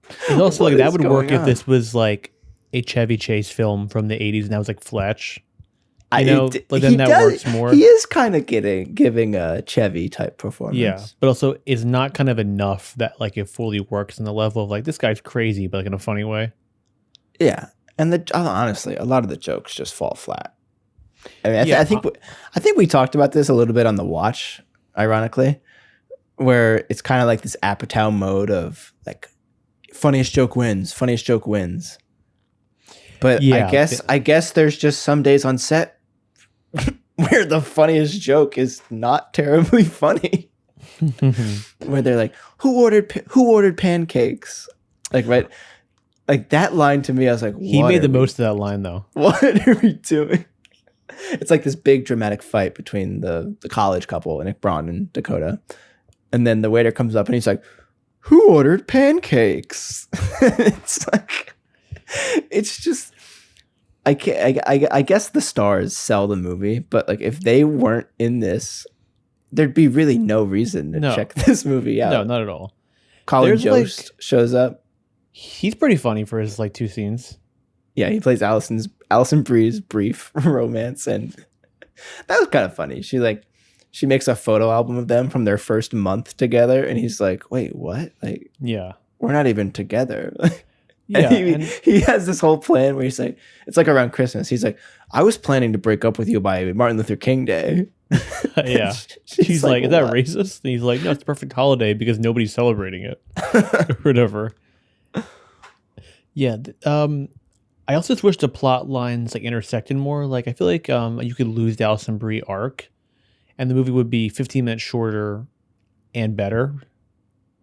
Speaker 1: It's also
Speaker 2: What
Speaker 1: like that
Speaker 2: is
Speaker 1: would work
Speaker 2: going
Speaker 1: if
Speaker 2: on?
Speaker 1: this was like a Chevy Chase film from the 80s and that was like Fletch. But then
Speaker 2: he
Speaker 1: that
Speaker 2: does-
Speaker 1: works more.
Speaker 2: He is kind of giving a Chevy type performance.
Speaker 1: Yeah, but also it's not kind of enough that like it fully works in the level of like this guy's crazy, but like in a funny way.
Speaker 2: Yeah, and honestly, a lot of the jokes just fall flat. I mean,
Speaker 1: Yeah.
Speaker 2: I think we talked about this a little bit on the watch, ironically, where it's kind of like this Apatow mode of like funniest joke wins. But
Speaker 1: Yeah,
Speaker 2: I guess there's just some days on set where the funniest joke is not terribly funny. Where they're like, who ordered pancakes? Like, right? Like that line to me, I was like,
Speaker 1: He made the most of that line though.
Speaker 2: what are we doing? It's like this big dramatic fight between the college couple, Nick Braun and Dakota. And then the waiter comes up and he's like, who ordered pancakes? It's like, it's just, I guess the stars sell the movie, but like if they weren't in this, there'd be really no reason to
Speaker 1: No.
Speaker 2: check this movie out.
Speaker 1: No, not at all.
Speaker 2: Colin
Speaker 1: There's,
Speaker 2: Jost shows up.
Speaker 1: He's pretty funny for his like 2 scenes.
Speaker 2: Yeah, he plays Alison Brie's brief romance, and that was kind of funny. She makes a photo album of them from their first month together, and he's like, "Wait, what? Like,
Speaker 1: Yeah.
Speaker 2: we're not even together."
Speaker 1: Yeah.
Speaker 2: And he has this whole plan where he's like, it's like around Christmas. He's like, "I was planning to break up with you by Martin Luther King Day."
Speaker 1: Yeah.
Speaker 2: She's
Speaker 1: She's like, is that
Speaker 2: "What?"
Speaker 1: racist? And he's like, no, it's the perfect holiday because nobody's celebrating it. Or whatever. Yeah. I also just wish the plot lines like intersected more. Like I feel like you could lose the Alison Brie arc and the movie would be 15 minutes shorter and better.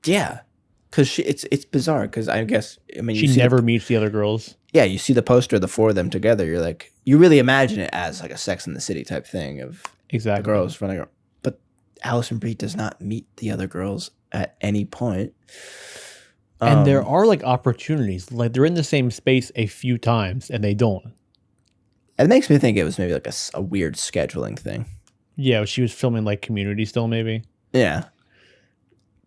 Speaker 2: Yeah, because it's bizarre. Because I mean,
Speaker 1: She never meets the other girls.
Speaker 2: you see the poster of the 4 of them together. You're like, you really imagine it as like a Sex in the City type thing of
Speaker 1: Exactly.
Speaker 2: the girls running around. But Alison Brie does not meet the other girls at any point.
Speaker 1: And there are like opportunities. Like they're in the same space a few times and they don't.
Speaker 2: It makes me think it was maybe like a weird scheduling thing.
Speaker 1: Yeah, she was filming like Community still maybe.
Speaker 2: Yeah.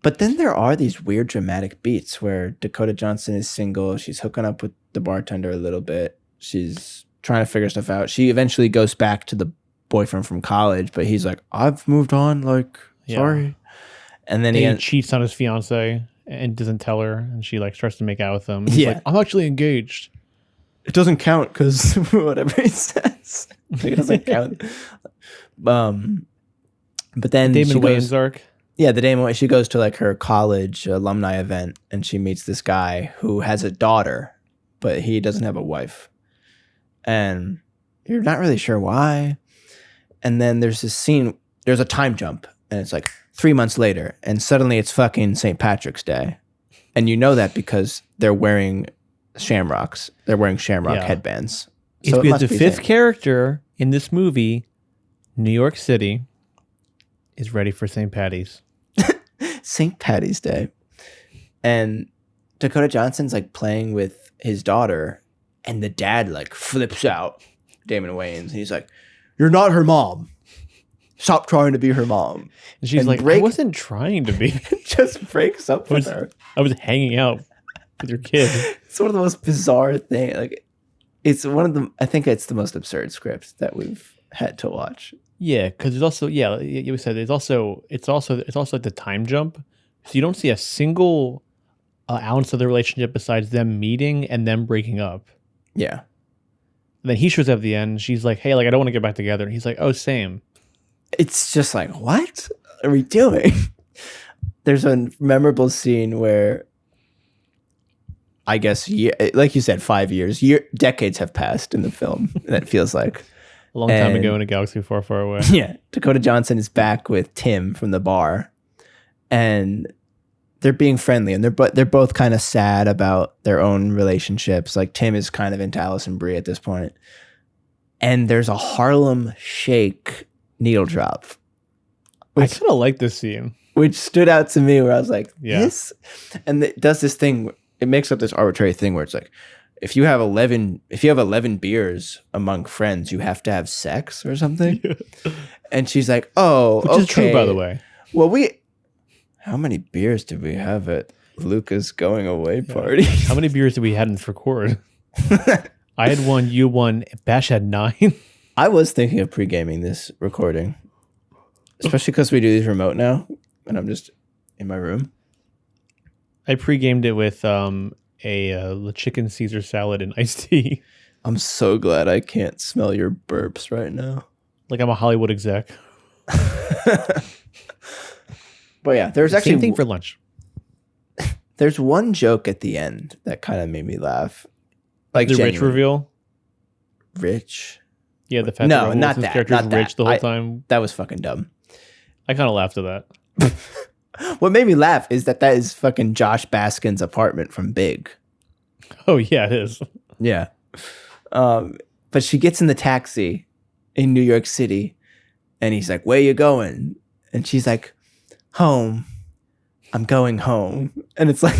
Speaker 2: But then there are these weird dramatic beats where Dakota Johnson is single. She's hooking up with the bartender a little bit. She's trying to figure stuff out. She eventually goes back to the boyfriend from college, but he's like, I've moved on. Like,
Speaker 1: Yeah.
Speaker 2: sorry. And then
Speaker 1: And he cheats on his fiance and doesn't tell her, and she like starts to make out with him. He's
Speaker 2: Yeah.
Speaker 1: like, I'm actually engaged.
Speaker 2: it doesn't count because whatever he says, it doesn't count. But then
Speaker 1: Damon
Speaker 2: she goes,
Speaker 1: Wayans arc.
Speaker 2: yeah, the Damon. She goes to like her college alumni event, and she meets this guy who has a daughter, but he doesn't have a wife, and you're not really sure why. And then there's this scene. There's a time jump, and it's like 3 months later, and suddenly it's fucking St. Patrick's Day, and you know that because they're wearing shamrocks. They're wearing shamrock
Speaker 1: Yeah.
Speaker 2: headbands.
Speaker 1: It's
Speaker 2: So it
Speaker 1: because
Speaker 2: must
Speaker 1: the
Speaker 2: be
Speaker 1: 5th
Speaker 2: St.
Speaker 1: character in this movie, New York City, is ready for St. Patty's.
Speaker 2: St. Patty's Day. And Dakota Johnson's like playing with his daughter, and the dad like flips out, Damon Wayans, and he's like, "You're not her mom." stop trying to be her mom.
Speaker 1: And she's
Speaker 2: And
Speaker 1: like, I wasn't trying to be.
Speaker 2: Just breaks up with her.
Speaker 1: I was hanging out with your kid.
Speaker 2: It's one of the most bizarre things. Like, it's one of the. I think it's the most absurd script that we've had to watch.
Speaker 1: Yeah, because there's also you said it's also like the time jump. So you don't see a single ounce of the relationship besides them meeting and them breaking up.
Speaker 2: Yeah.
Speaker 1: And then he shows up at the end. She's like, "Hey, like I don't want to get back together." And he's like, "Oh, same."
Speaker 2: It's just like, what are we doing? There's a memorable scene where, I guess, like you said, 5 years, decades have passed in the film. That feels like
Speaker 1: A long time ago in a galaxy far, far away.
Speaker 2: Yeah, Dakota Johnson is back with Tim from the bar, and they're being friendly, and they're both kind of sad about their own relationships. Like Tim is kind of into Alison Brie at this point, and there's a Harlem Shake needle drop.
Speaker 1: I kind of like this scene,
Speaker 2: which stood out to me, where I was like,
Speaker 1: Yeah.
Speaker 2: this, and it does this thing. It makes up this arbitrary thing where it's like, if you have 11 beers among friends, you have to have sex or something. And she's like, oh,
Speaker 1: which
Speaker 2: okay.
Speaker 1: is true, by the way.
Speaker 2: Well, how many beers did we have at Luca's going away party?
Speaker 1: How many beers did we had in record? I had 1, you 1, Bash had 9.
Speaker 2: I was thinking of pre-gaming this recording, especially because we do these remote now, and I'm just in my room.
Speaker 1: I pre-gamed it with a chicken Caesar salad and iced tea.
Speaker 2: I'm so glad I can't smell your burps right now.
Speaker 1: Like I'm a Hollywood exec.
Speaker 2: But yeah, there's actually
Speaker 1: Same thing for lunch.
Speaker 2: There's one joke at the end that kind of made me laugh. Like
Speaker 1: The
Speaker 2: genuine.
Speaker 1: Rich reveal.
Speaker 2: Rich?
Speaker 1: Yeah, the fact
Speaker 2: No,
Speaker 1: that
Speaker 2: not
Speaker 1: Wilson's
Speaker 2: that.
Speaker 1: character is
Speaker 2: Not that.
Speaker 1: rich the whole time.
Speaker 2: That was fucking dumb.
Speaker 1: I kind of laughed at that.
Speaker 2: What made me laugh is that is fucking Josh Baskin's apartment from Big.
Speaker 1: Oh yeah, it is.
Speaker 2: Yeah. But she gets in the taxi in New York City, and he's like, where you going? And she's like, home. I'm going home. And it's like,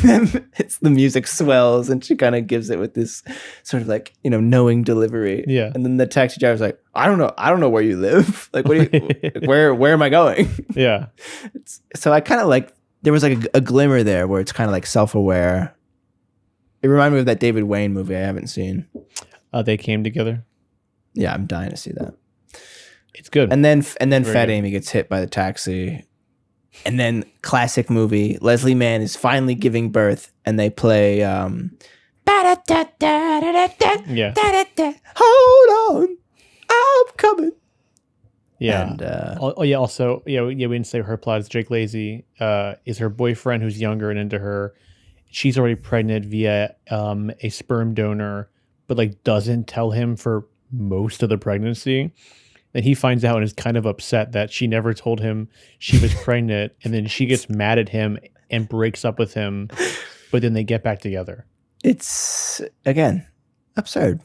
Speaker 2: it's the music swells, and she kind of gives it with this sort of like, knowing delivery.
Speaker 1: Yeah.
Speaker 2: And then the taxi driver's like, I don't know where you live. Like, what do you, where am I going?
Speaker 1: Yeah.
Speaker 2: So I kind of like, there was like a glimmer there where it's kind of like self-aware. It reminded me of that David Wayne movie I haven't seen.
Speaker 1: They came together.
Speaker 2: Yeah, I'm dying to see that.
Speaker 1: It's good.
Speaker 2: And then
Speaker 1: Very
Speaker 2: Fat
Speaker 1: good.
Speaker 2: Amy gets hit by the taxi. And then classic movie, Leslie Mann is finally giving birth, and they play
Speaker 1: Yeah.
Speaker 2: Hold on, I'm coming.
Speaker 1: Yeah.
Speaker 2: And
Speaker 1: Also, we didn't say her plot is Jake Lacy is her boyfriend who's younger and into her. She's already pregnant via a sperm donor, but like doesn't tell him for most of the pregnancy. Then he finds out and is kind of upset that she never told him she was pregnant, and then she gets mad at him and breaks up with him, but then they get back together.
Speaker 2: it's again absurd.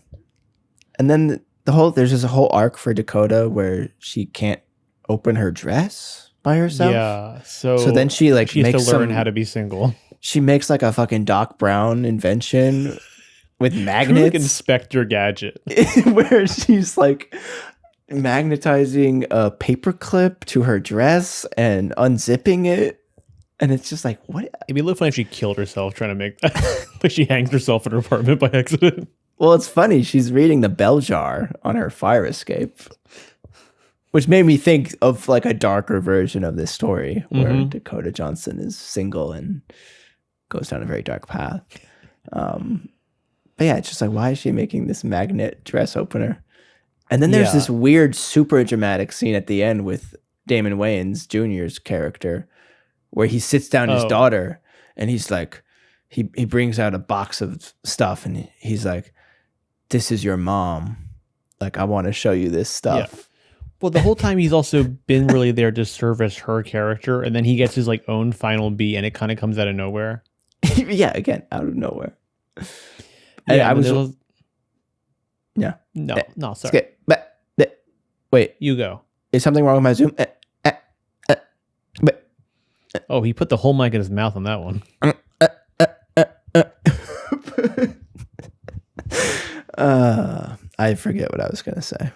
Speaker 2: And then there's this whole arc for Dakota where she can't open her dress by herself.
Speaker 1: Yeah. So
Speaker 2: then she
Speaker 1: she has
Speaker 2: makes
Speaker 1: to learn
Speaker 2: some-
Speaker 1: how to be single.
Speaker 2: She makes like a fucking Doc Brown invention with
Speaker 1: Like
Speaker 2: magnets.
Speaker 1: Inspector Gadget.
Speaker 2: Where she's like magnetizing a paperclip to her dress and unzipping it, and it's just like, what?
Speaker 1: It'd be a little funny if she killed herself trying to make that. Like she hangs herself in her apartment by accident.
Speaker 2: Well, it's funny, she's reading the bell jar on her fire escape, which made me think of like a darker version of this story where Dakota Johnson is single and goes down a very dark path. But yeah, it's just like, why is she making this magnet dress opener? And then there's this weird, super dramatic scene at the end with Damon Wayans Jr.'s character, where he sits down his daughter, and he's like, he brings out a box of stuff, and he's like, "This is your mom. Like, I want to show you this stuff."
Speaker 1: Yeah. Well, the whole time he's also been really there to service her character, and then he gets his like own final beat, and it kind of comes out of nowhere.
Speaker 2: Yeah, again, out of nowhere. And I was, yeah.
Speaker 1: No, sorry.
Speaker 2: Okay, wait,
Speaker 1: You go.
Speaker 2: is something wrong with my Zoom?
Speaker 1: Oh, he put the whole mic in his mouth on that one.
Speaker 2: I forget what I was gonna say.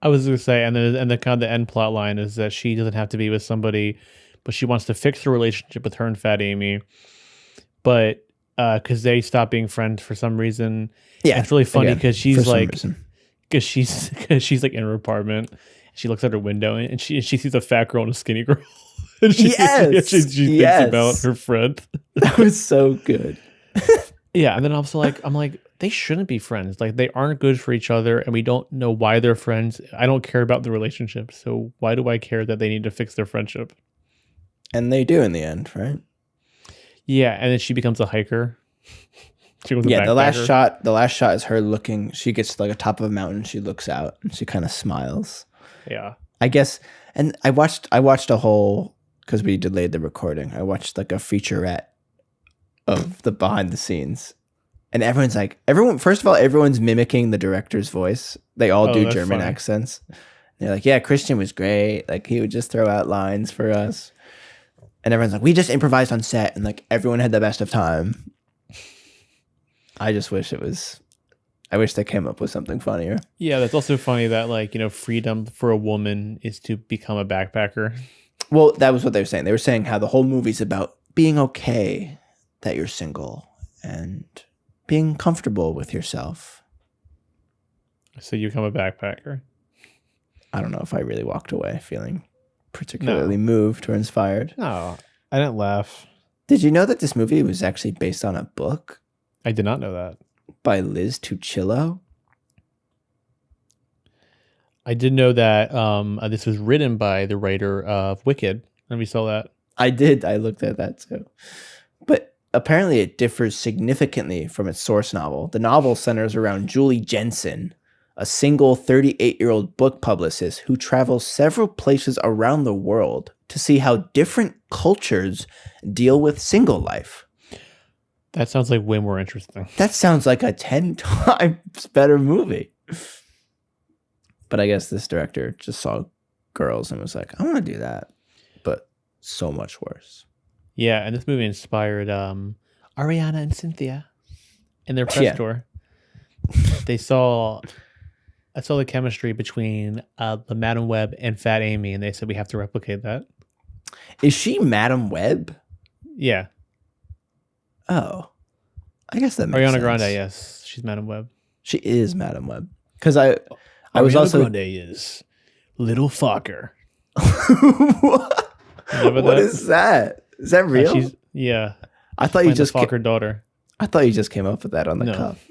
Speaker 1: I was going to say, and the kind of the end plot line is that she doesn't have to be with somebody, but she wants to fix the relationship with her and Fat Amy. But because they stop being friends for some reason.
Speaker 2: Yeah,
Speaker 1: it's really funny because she's like, because she's like in her apartment. She looks out her window and she sees a fat girl and a skinny girl. And she thinks about her friend.
Speaker 2: That was so good.
Speaker 1: Yeah, and then I'm like, they shouldn't be friends. Like, they aren't good for each other, and we don't know why they're friends. I don't care about the relationship, so why do I care that they need to fix their friendship?
Speaker 2: And they do in the end, right?
Speaker 1: Yeah, and then she becomes a hiker.
Speaker 2: The last shot is her looking. She gets to like a top of a mountain. She looks out and she kind of smiles.
Speaker 1: Yeah,
Speaker 2: I guess. And I watched a whole, because we delayed the recording. I watched like a featurette of the behind the scenes, and first of all, everyone's mimicking the director's voice. They all do German accents. They're like, yeah, Christian was great. Like, he would just throw out lines for us. And everyone's like, we just improvised on set, and like everyone had the best of time. I just wish I wish they came up with something funnier.
Speaker 1: Yeah, that's also funny that, like, you know, freedom for a woman is to become a backpacker.
Speaker 2: Well, that was what they were saying. They were saying how the whole movie's about being okay that you're single and being comfortable with yourself.
Speaker 1: So you become a backpacker.
Speaker 2: I don't know if I really walked away feeling particularly moved or inspired.
Speaker 1: No, I didn't laugh.
Speaker 2: Did you know that this movie was actually based on a book?
Speaker 1: I did not know that.
Speaker 2: By Liz Tuccillo?
Speaker 1: I did know that this was written by the writer of Wicked. Let me saw that.
Speaker 2: I did. I looked at that too. But apparently it differs significantly from its source novel. The novel centers around Julie Jensen, a single 38-year-old book publicist who travels several places around the world to see how different cultures deal with single life.
Speaker 1: That sounds like way more interesting.
Speaker 2: That sounds like a 10 times better movie. But I guess this director just saw girls and was like, I want to do that. But so much worse.
Speaker 1: Yeah, and this movie inspired Ariana and Cynthia in their press tour. I saw the chemistry between the Madam Web and Fat Amy, and they said we have to replicate that.
Speaker 2: Is she Madam Web?
Speaker 1: Yeah.
Speaker 2: Oh, I guess that makes
Speaker 1: Ariana
Speaker 2: sense.
Speaker 1: Grande, yes, she's Madam Web.
Speaker 2: She is Madam Web. Because I was also
Speaker 1: Grande is Little Fucker.
Speaker 2: What? What is that? Is that real?
Speaker 1: Yeah.
Speaker 2: I thought you just
Speaker 1: Fucker daughter.
Speaker 2: I thought you just came up with that on the cuff.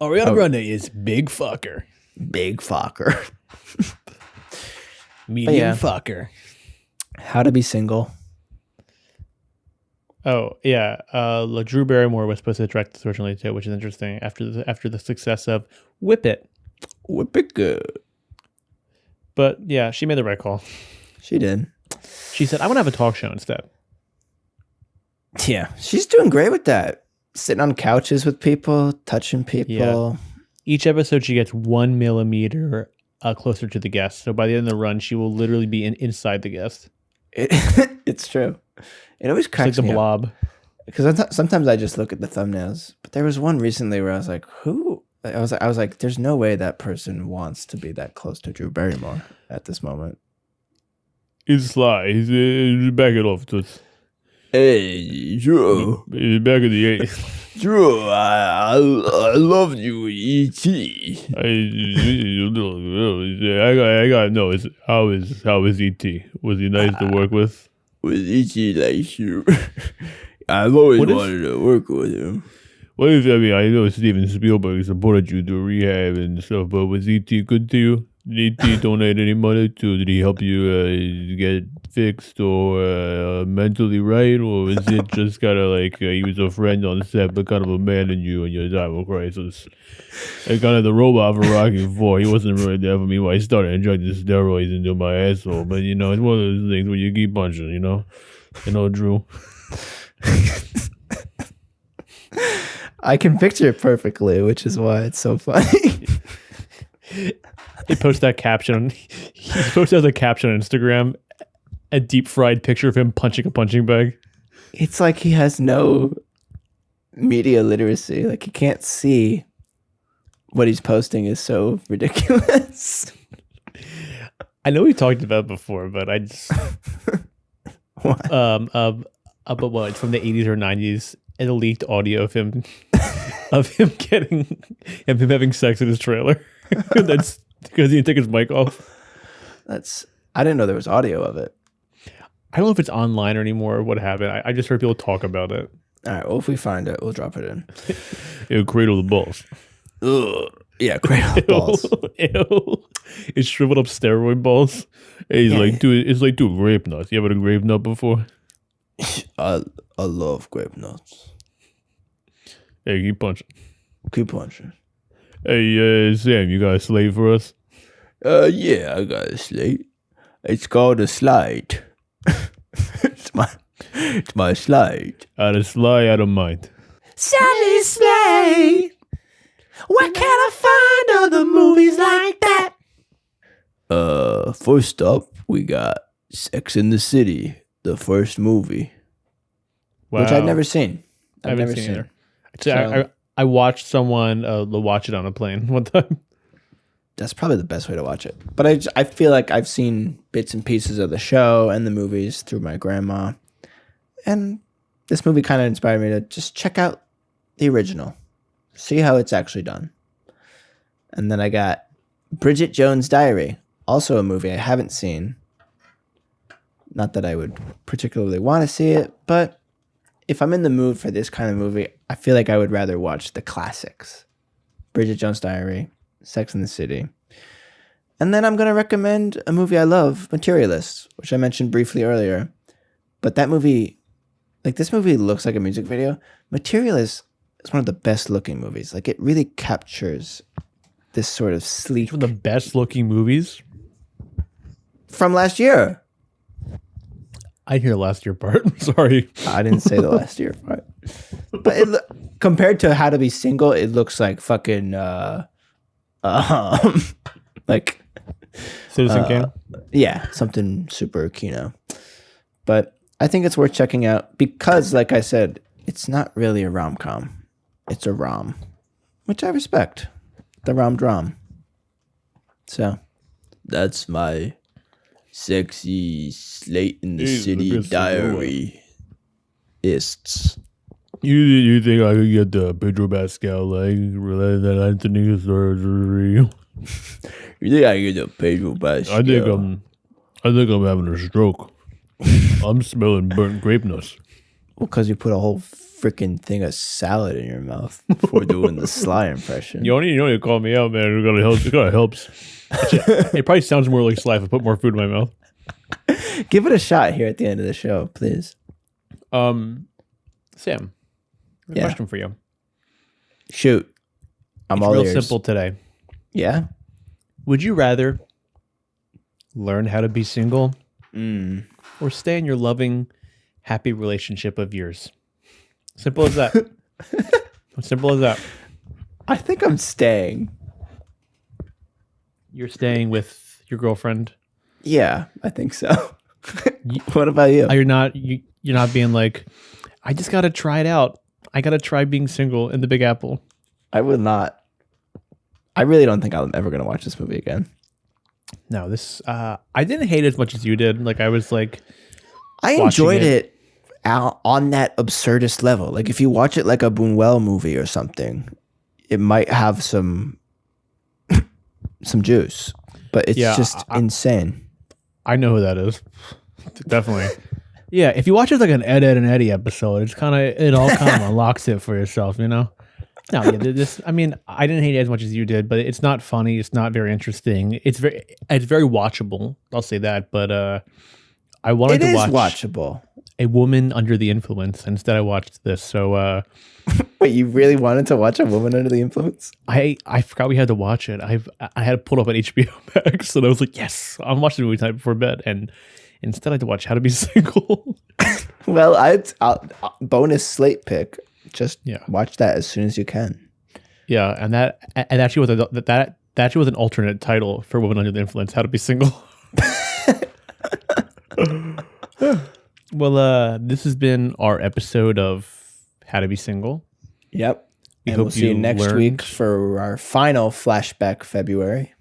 Speaker 1: Ariana Grande is Big Fucker.
Speaker 2: Big Fucker.
Speaker 1: Medium Fucker.
Speaker 2: How to Be Single.
Speaker 1: Oh yeah, Drew Barrymore was supposed to direct this originally too, which is interesting. After the success of Whip It
Speaker 2: Good.
Speaker 1: But yeah, she made the right call.
Speaker 2: She did.
Speaker 1: She said, "I want to have a talk show instead."
Speaker 2: Yeah, she's doing great with that. Sitting on couches with people, touching people.
Speaker 1: Yeah. Each episode, she gets 1 millimeter closer to the guest. So by the end of the run, she will literally be inside the guest.
Speaker 2: It's true. It always cracks
Speaker 1: like
Speaker 2: me
Speaker 1: the blob.
Speaker 2: up. Because sometimes I just look at the thumbnails. But there was one recently where I was like, who? I was like, there's no way that person wants to be that close to Drew Barrymore at this moment.
Speaker 1: He's sly. He's back it off.
Speaker 3: Hey, Drew.
Speaker 1: He's back in the 80s.
Speaker 3: Drew, I love you, E.T.
Speaker 1: I got to know. How is E.T.? Was he nice to work with?
Speaker 3: Was E.T. like you? I've always wanted to work with him.
Speaker 1: What if, I mean, I know Steven Spielberg supported you through rehab and stuff, but was E.T. good to you? Did E.T. donate any money to? Did he help you get fixed or mentally right? Or was it just kind of like he was a friend on set, but kind of abandoned you in your time of crisis? And kind of the robot for Rocky IV. He wasn't really there for me when I started injecting steroids into my asshole. But, you know, it's one of those things where you keep punching, you know? You know, Drew?
Speaker 2: I can picture it perfectly, which is why it's so funny.
Speaker 1: He posts that caption. He posted as a caption on Instagram a deep fried picture of him punching a punching bag.
Speaker 2: It's like he has no media literacy. Like, he can't see what he's posting is so ridiculous.
Speaker 1: I know we talked about it before, but I just but what, it's from the 80s or 90s, and a leaked audio of him him having sex in his trailer. That's because he didn't take his mic off.
Speaker 2: I didn't know there was audio of it.
Speaker 1: I don't know if it's online or anymore or what happened. I just heard people talk about it.
Speaker 2: All right, well, if we find it, we'll drop it in.
Speaker 1: It'll cradle the balls.
Speaker 2: Ugh. Yeah, cradle the balls.
Speaker 1: Ew. It's shriveled up steroid balls. And he's like, dude, it's like, dude, grape nuts. You ever had a grape nut before?
Speaker 3: I love grape nuts.
Speaker 1: Hey, keep punching.
Speaker 2: Keep punching.
Speaker 3: Hey,
Speaker 1: Sam, you got a slate for us?
Speaker 3: Yeah, I got a slate. It's called a slide. it's my slide.
Speaker 1: Out of sly, out of mind.
Speaker 2: Sally's Slate. Where can I find other movies like that?
Speaker 3: First up, we got Sex in the City, the first movie.
Speaker 1: Wow.
Speaker 2: Which I've never seen.
Speaker 1: I haven't seen it. Actually, I watched someone watch it on a plane one time.
Speaker 2: That's probably the best way to watch it. But I feel like I've seen bits and pieces of the show and the movies through my grandma. And this movie kind of inspired me to just check out the original. See how it's actually done. And then I got Bridget Jones' Diary, also a movie I haven't seen. Not that I would particularly want to see it, but if I'm in the mood for this kind of movie, I feel like I would rather watch the classics. Bridget Jones' Diary, Sex and the City. And then I'm going to recommend a movie I love, Materialist, which I mentioned briefly earlier. But that movie, like this movie looks like a music video. Materialist is one of the best looking movies. Like it really captures this sort of sleek.
Speaker 1: One of the best looking movies
Speaker 2: from last year.
Speaker 1: I hear last year part. Sorry.
Speaker 2: I didn't say the last year part. But compared to How to Be Single, it looks like fucking like
Speaker 1: Citizen Kane.
Speaker 2: Yeah, something super Kino. But I think it's worth checking out because, like I said, it's not really a rom-com. It's a rom, which I respect. The rom-drom. So
Speaker 3: that's my sexy Slate in the
Speaker 1: Jeez,
Speaker 3: City diary. Ists.
Speaker 1: You think I could get the Pedro Pascal related to Anthony surgery?
Speaker 3: You think I get a Pedro Pascal?
Speaker 1: I think I'm having a stroke. I'm smelling burnt grape nuts.
Speaker 2: well, because you put a whole freaking thing of salad in your mouth before doing the Sly impression.
Speaker 1: You don't need to call me out, man. It gotta helps. It probably sounds more like Sly if I put more food in my mouth.
Speaker 2: Give it a shot here at the end of the show, please.
Speaker 1: Sam, a
Speaker 2: Yeah.
Speaker 1: question for you.
Speaker 2: Shoot. I'm
Speaker 1: It's
Speaker 2: all
Speaker 1: real
Speaker 2: ears.
Speaker 1: simple today.
Speaker 2: Yeah?
Speaker 1: Would you rather learn how to be single
Speaker 2: Mm.
Speaker 1: or stay in your loving, happy relationship of yours? Simple as that. Simple as that.
Speaker 2: I think I'm staying.
Speaker 1: You're staying with your girlfriend.
Speaker 2: Yeah, I think so. What about you?
Speaker 1: You're not being like, I just gotta try it out. I gotta try being single in the Big Apple.
Speaker 2: I would not. I really don't think I'm ever going to watch this movie again.
Speaker 1: No, this I didn't hate it as much as you did. Like I was like,
Speaker 2: I
Speaker 1: watching
Speaker 2: enjoyed
Speaker 1: it.
Speaker 2: it on that absurdist level. Like if you watch it like a Buñuel movie or something, it might have some juice, but it's just insane.
Speaker 1: I know who that is. Definitely. Yeah, if you watch it like an Ed and Eddie episode, it all kind of unlocks it for yourself, you know? No, yeah, this. I mean, I didn't hate it as much as you did, but it's not funny. It's not very interesting. It's very watchable. I'll say that. But I wanted to watch
Speaker 2: watchable.
Speaker 1: A Woman Under the Influence. Instead, I watched this. So
Speaker 2: Wait, you really wanted to watch A Woman Under the Influence?
Speaker 1: I forgot we had to watch it. I had it pulled up on HBO Max, and I was like, yes, I'm watching the movie tonight before bed. And instead, I had to watch How to Be Single.
Speaker 2: Well, I'll bonus slate pick. Just
Speaker 1: Yeah.
Speaker 2: watch that as soon as you can.
Speaker 1: Yeah, and that actually was an alternate title for Woman Under the Influence: How to Be Single. Well, this has been our episode of How to Be Single.
Speaker 2: Yep.
Speaker 1: We
Speaker 2: And
Speaker 1: hope
Speaker 2: we'll see you
Speaker 1: you
Speaker 2: next
Speaker 1: learned.
Speaker 2: week for our final Flashback February.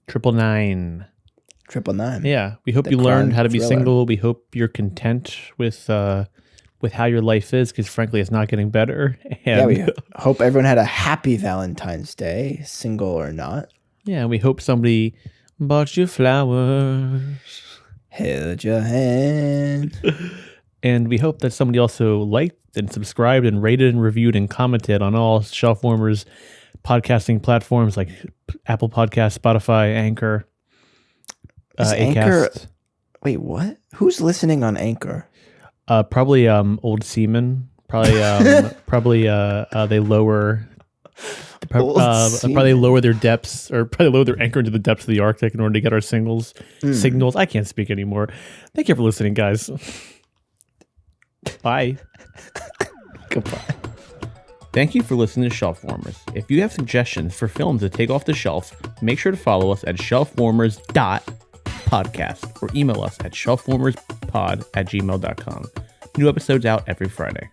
Speaker 1: 999.
Speaker 2: 999.
Speaker 1: Yeah, we hope
Speaker 2: The
Speaker 1: you learned
Speaker 2: crime
Speaker 1: how to be
Speaker 2: thriller.
Speaker 1: single. We hope you're content with how your life is, because frankly, it's not getting better.
Speaker 2: Yeah,
Speaker 1: And
Speaker 2: we hope everyone had a happy Valentine's Day, single or not.
Speaker 1: yeah, we hope somebody bought you flowers.
Speaker 2: Held your hand.
Speaker 1: And we hope that somebody also liked and subscribed and rated and reviewed and commented on all Shelf Warmers podcasting platforms like Apple Podcasts, Spotify, Anchor,
Speaker 2: Is
Speaker 1: Acast.
Speaker 2: Anchor? Wait, what? Who's listening on Anchor?
Speaker 1: Probably old seamen. Probably they lower.
Speaker 2: Old
Speaker 1: Probably lower their depths, or probably lower their anchor into the depths of the Arctic in order to get our signals. I can't speak anymore. Thank you for listening, guys. Bye.
Speaker 2: Goodbye.
Speaker 1: Thank you for listening to Shelf Warmers. If you have suggestions for films to take off the shelf, make sure to follow us at shelfwarmers.podcast or email us at shelfwarmerspod@gmail.com. New episodes out every Friday.